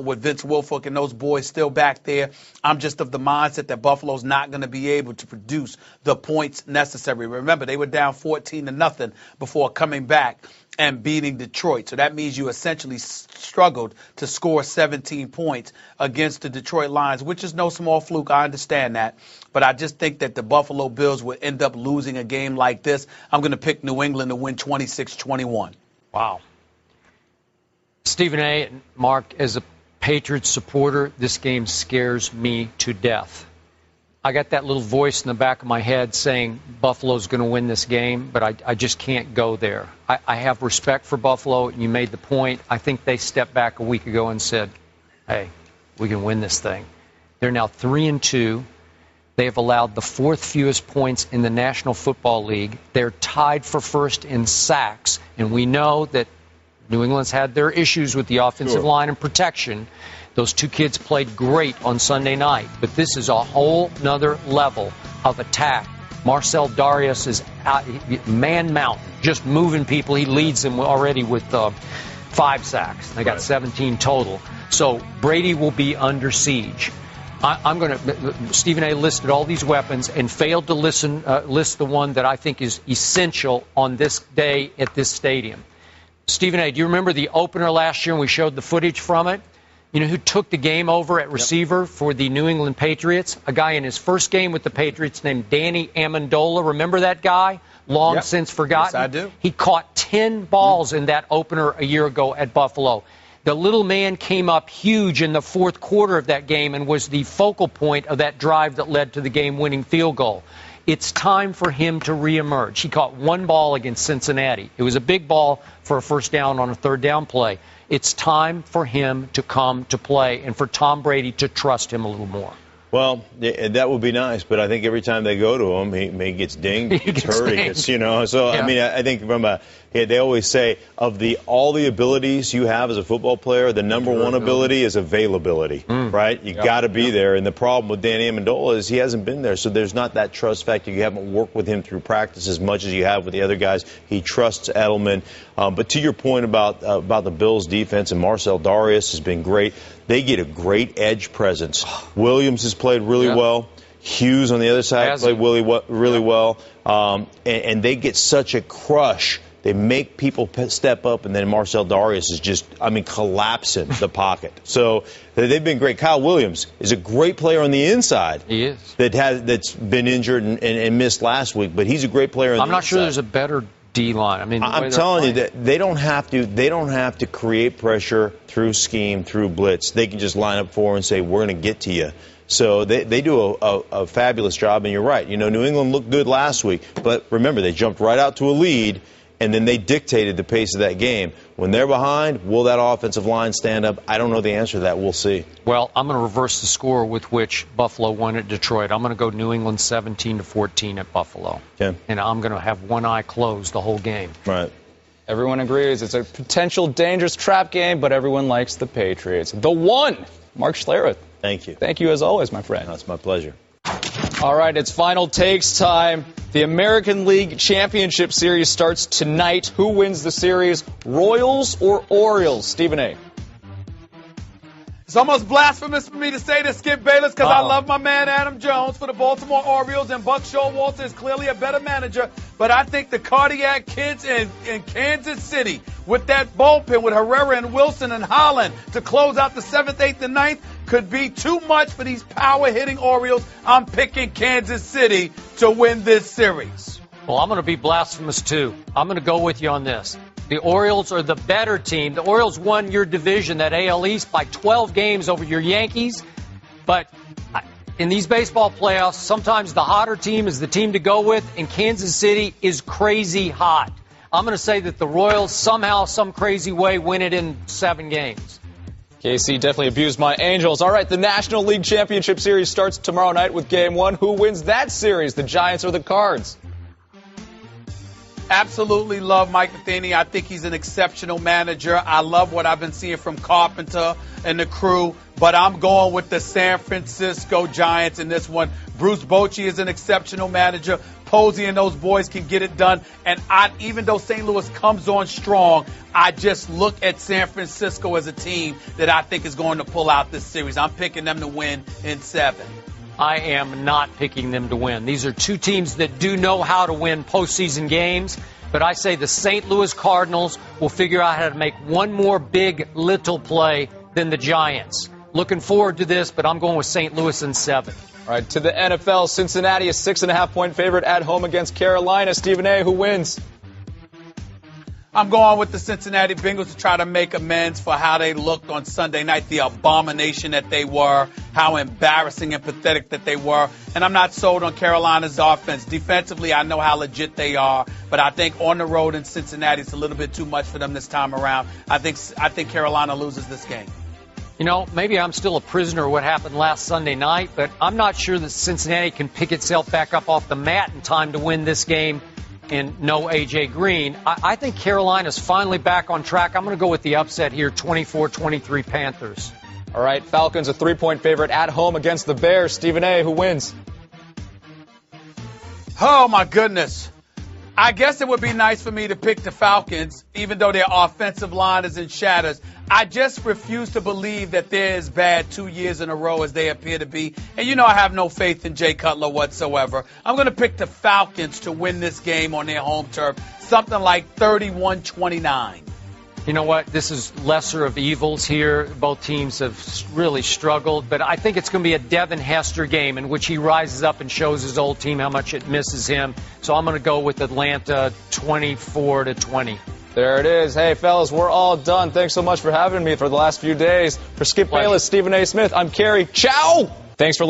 with Vince Wilfork and those boys still back there. I'm just of the mindset that Buffalo's not going to be able to produce the points necessary. Remember, they were down 14-0 before coming back and beating Detroit. So that means you essentially struggled to score 17 points against the Detroit Lions, which is no small fluke. I understand that. But I just think that the Buffalo Bills will end up losing a game like this. I'm going to pick New England to win 26-21. Wow. Stephen A. and Mark, as a Patriots supporter, this game scares me to death. I got that little voice in the back of my head saying Buffalo's going to win this game, but I just can't go there. I have respect for Buffalo, and you made the point. I think they stepped back a week ago and said, hey, we can win this thing. They're now 3-2. They have allowed the fourth fewest points in the National Football League. They're tied for first in sacks, and we know that New England's had their issues with the offensive line and protection. Those two kids played great on Sunday night, but this is a whole nother level of attack. Marcel Darius is out, man mountain, just moving people. He leads them already with 5 sacks. They got 17 total. So Brady will be under siege. Stephen A. listed all these weapons and failed to list the one that I think is essential on this day at this stadium. Stephen A., do you remember the opener last year and we showed the footage from it? You know who took the game over at receiver for the New England Patriots? A guy in his first game with the Patriots named Danny Amendola. Remember that guy? Long since forgotten. Yes, I do. He caught 10 balls in that opener a year ago at Buffalo. The little man came up huge in the fourth quarter of that game and was the focal point of that drive that led to the game-winning field goal. It's time for him to reemerge. He caught 1 ball against Cincinnati. It was a big ball for a first down on a third down play. It's time for him to come to play and for Tom Brady to trust him a little more. Well, that would be nice, but I think every time they go to him, he gets dinged, he gets hurt, he gets, So, yeah. I mean, I think they always say of all the abilities you have as a football player, the number one ability is availability, right? You got to be there. And the problem with Danny Amendola is he hasn't been there, so there's not that trust factor. You haven't worked with him through practice as much as you have with the other guys. He trusts Edelman. But to your point about the Bills' defense, and Marcel Darius has been great. They get a great edge presence. Williams has played really well. Hughes on the other side played really well. And they get such a crush. They make people step up, and then Marcel Darius is just, collapsing the pocket. So they've been great. Kyle Williams is a great player on the inside. He is. That's been injured and missed last week, but he's a great player on the inside. I'm not sure there's a better D-line. I'm telling you that they don't have to create pressure through scheme, through blitz. They can just line up forward and say, we're going to get to you. So they do a fabulous job, and you're right. New England looked good last week, but remember, they jumped right out to a lead, and then they dictated the pace of that game. When they're behind, will that offensive line stand up? I don't know the answer to that. We'll see. Well, I'm going to reverse the score with which Buffalo won at Detroit. I'm going to go New England 17-14 at Buffalo. Okay. And I'm going to have one eye closed the whole game. Right. Everyone agrees it's a potential dangerous trap game, but everyone likes the Patriots. The one, Mark Schlereth. Thank you. Thank you as always, my friend. That's my pleasure. All right, it's final takes time. The American League Championship Series starts tonight. Who wins the series, Royals or Orioles? Stephen A. It's almost blasphemous for me to say this, Skip Bayless, because I love my man Adam Jones for the Baltimore Orioles, and Buck Showalter is clearly a better manager. But I think the Cardiac Kids in Kansas City, with that bullpen with Herrera and Wilson and Holland to close out the 7th, 8th, and 9th, could be too much for these power-hitting Orioles. I'm picking Kansas City to win this series. Well, I'm going to be blasphemous, too. I'm going to go with you on this. The Orioles are the better team. The Orioles won your division, that AL East, by 12 games over your Yankees. But in these baseball playoffs, sometimes the hotter team is the team to go with, and Kansas City is crazy hot. I'm going to say that the Royals somehow, some crazy way, win it in 7 games. KC definitely abused my Angels. All right, the National League Championship Series starts tomorrow night with Game 1. Who wins that series, the Giants or the Cards? Absolutely love Mike Matheny. I think he's an exceptional manager. I love what I've been seeing from Carpenter and the crew, but I'm going with the San Francisco Giants in this one. Bruce Bochy is an exceptional manager. Posey and those boys can get it done. And even though St. Louis comes on strong, I just look at San Francisco as a team that I think is going to pull out this series. I'm picking them to win in 7. I am not picking them to win. These are two teams that do know how to win postseason games, but I say the St. Louis Cardinals will figure out how to make one more big little play than the Giants. Looking forward to this, but I'm going with St. Louis in 7. All right, to the NFL, Cincinnati, a 6.5-point favorite at home against Carolina. Stephen A., who wins? I'm going with the Cincinnati Bengals to try to make amends for how they looked on Sunday night, the abomination that they were, how embarrassing and pathetic that they were. And I'm not sold on Carolina's offense. Defensively, I know how legit they are, but I think on the road in Cincinnati, it's a little bit too much for them this time around. I think Carolina loses this game. Maybe I'm still a prisoner of what happened last Sunday night, but I'm not sure that Cincinnati can pick itself back up off the mat in time to win this game. And no A.J. Green. I think Carolina's finally back on track. I'm going to go with the upset here, 24-23 Panthers. All right, Falcons a 3-point favorite at home against the Bears. Stephen A., who wins? Oh, my goodness. I guess it would be nice for me to pick the Falcons, even though their offensive line is in shatters. I just refuse to believe that they're as bad 2 years in a row as they appear to be. And I have no faith in Jay Cutler whatsoever. I'm going to pick the Falcons to win this game on their home turf, something like 31-29. You know what? This is lesser of evils here. Both teams have really struggled, but I think it's going to be a Devin Hester game in which he rises up and shows his old team how much it misses him. So I'm going to go with Atlanta 24-20. There it is. Hey, fellas, we're all done. Thanks so much for having me for the last few days. For Skip Bayless, Stephen A. Smith, I'm Kerry. Ciao! Thanks for listening.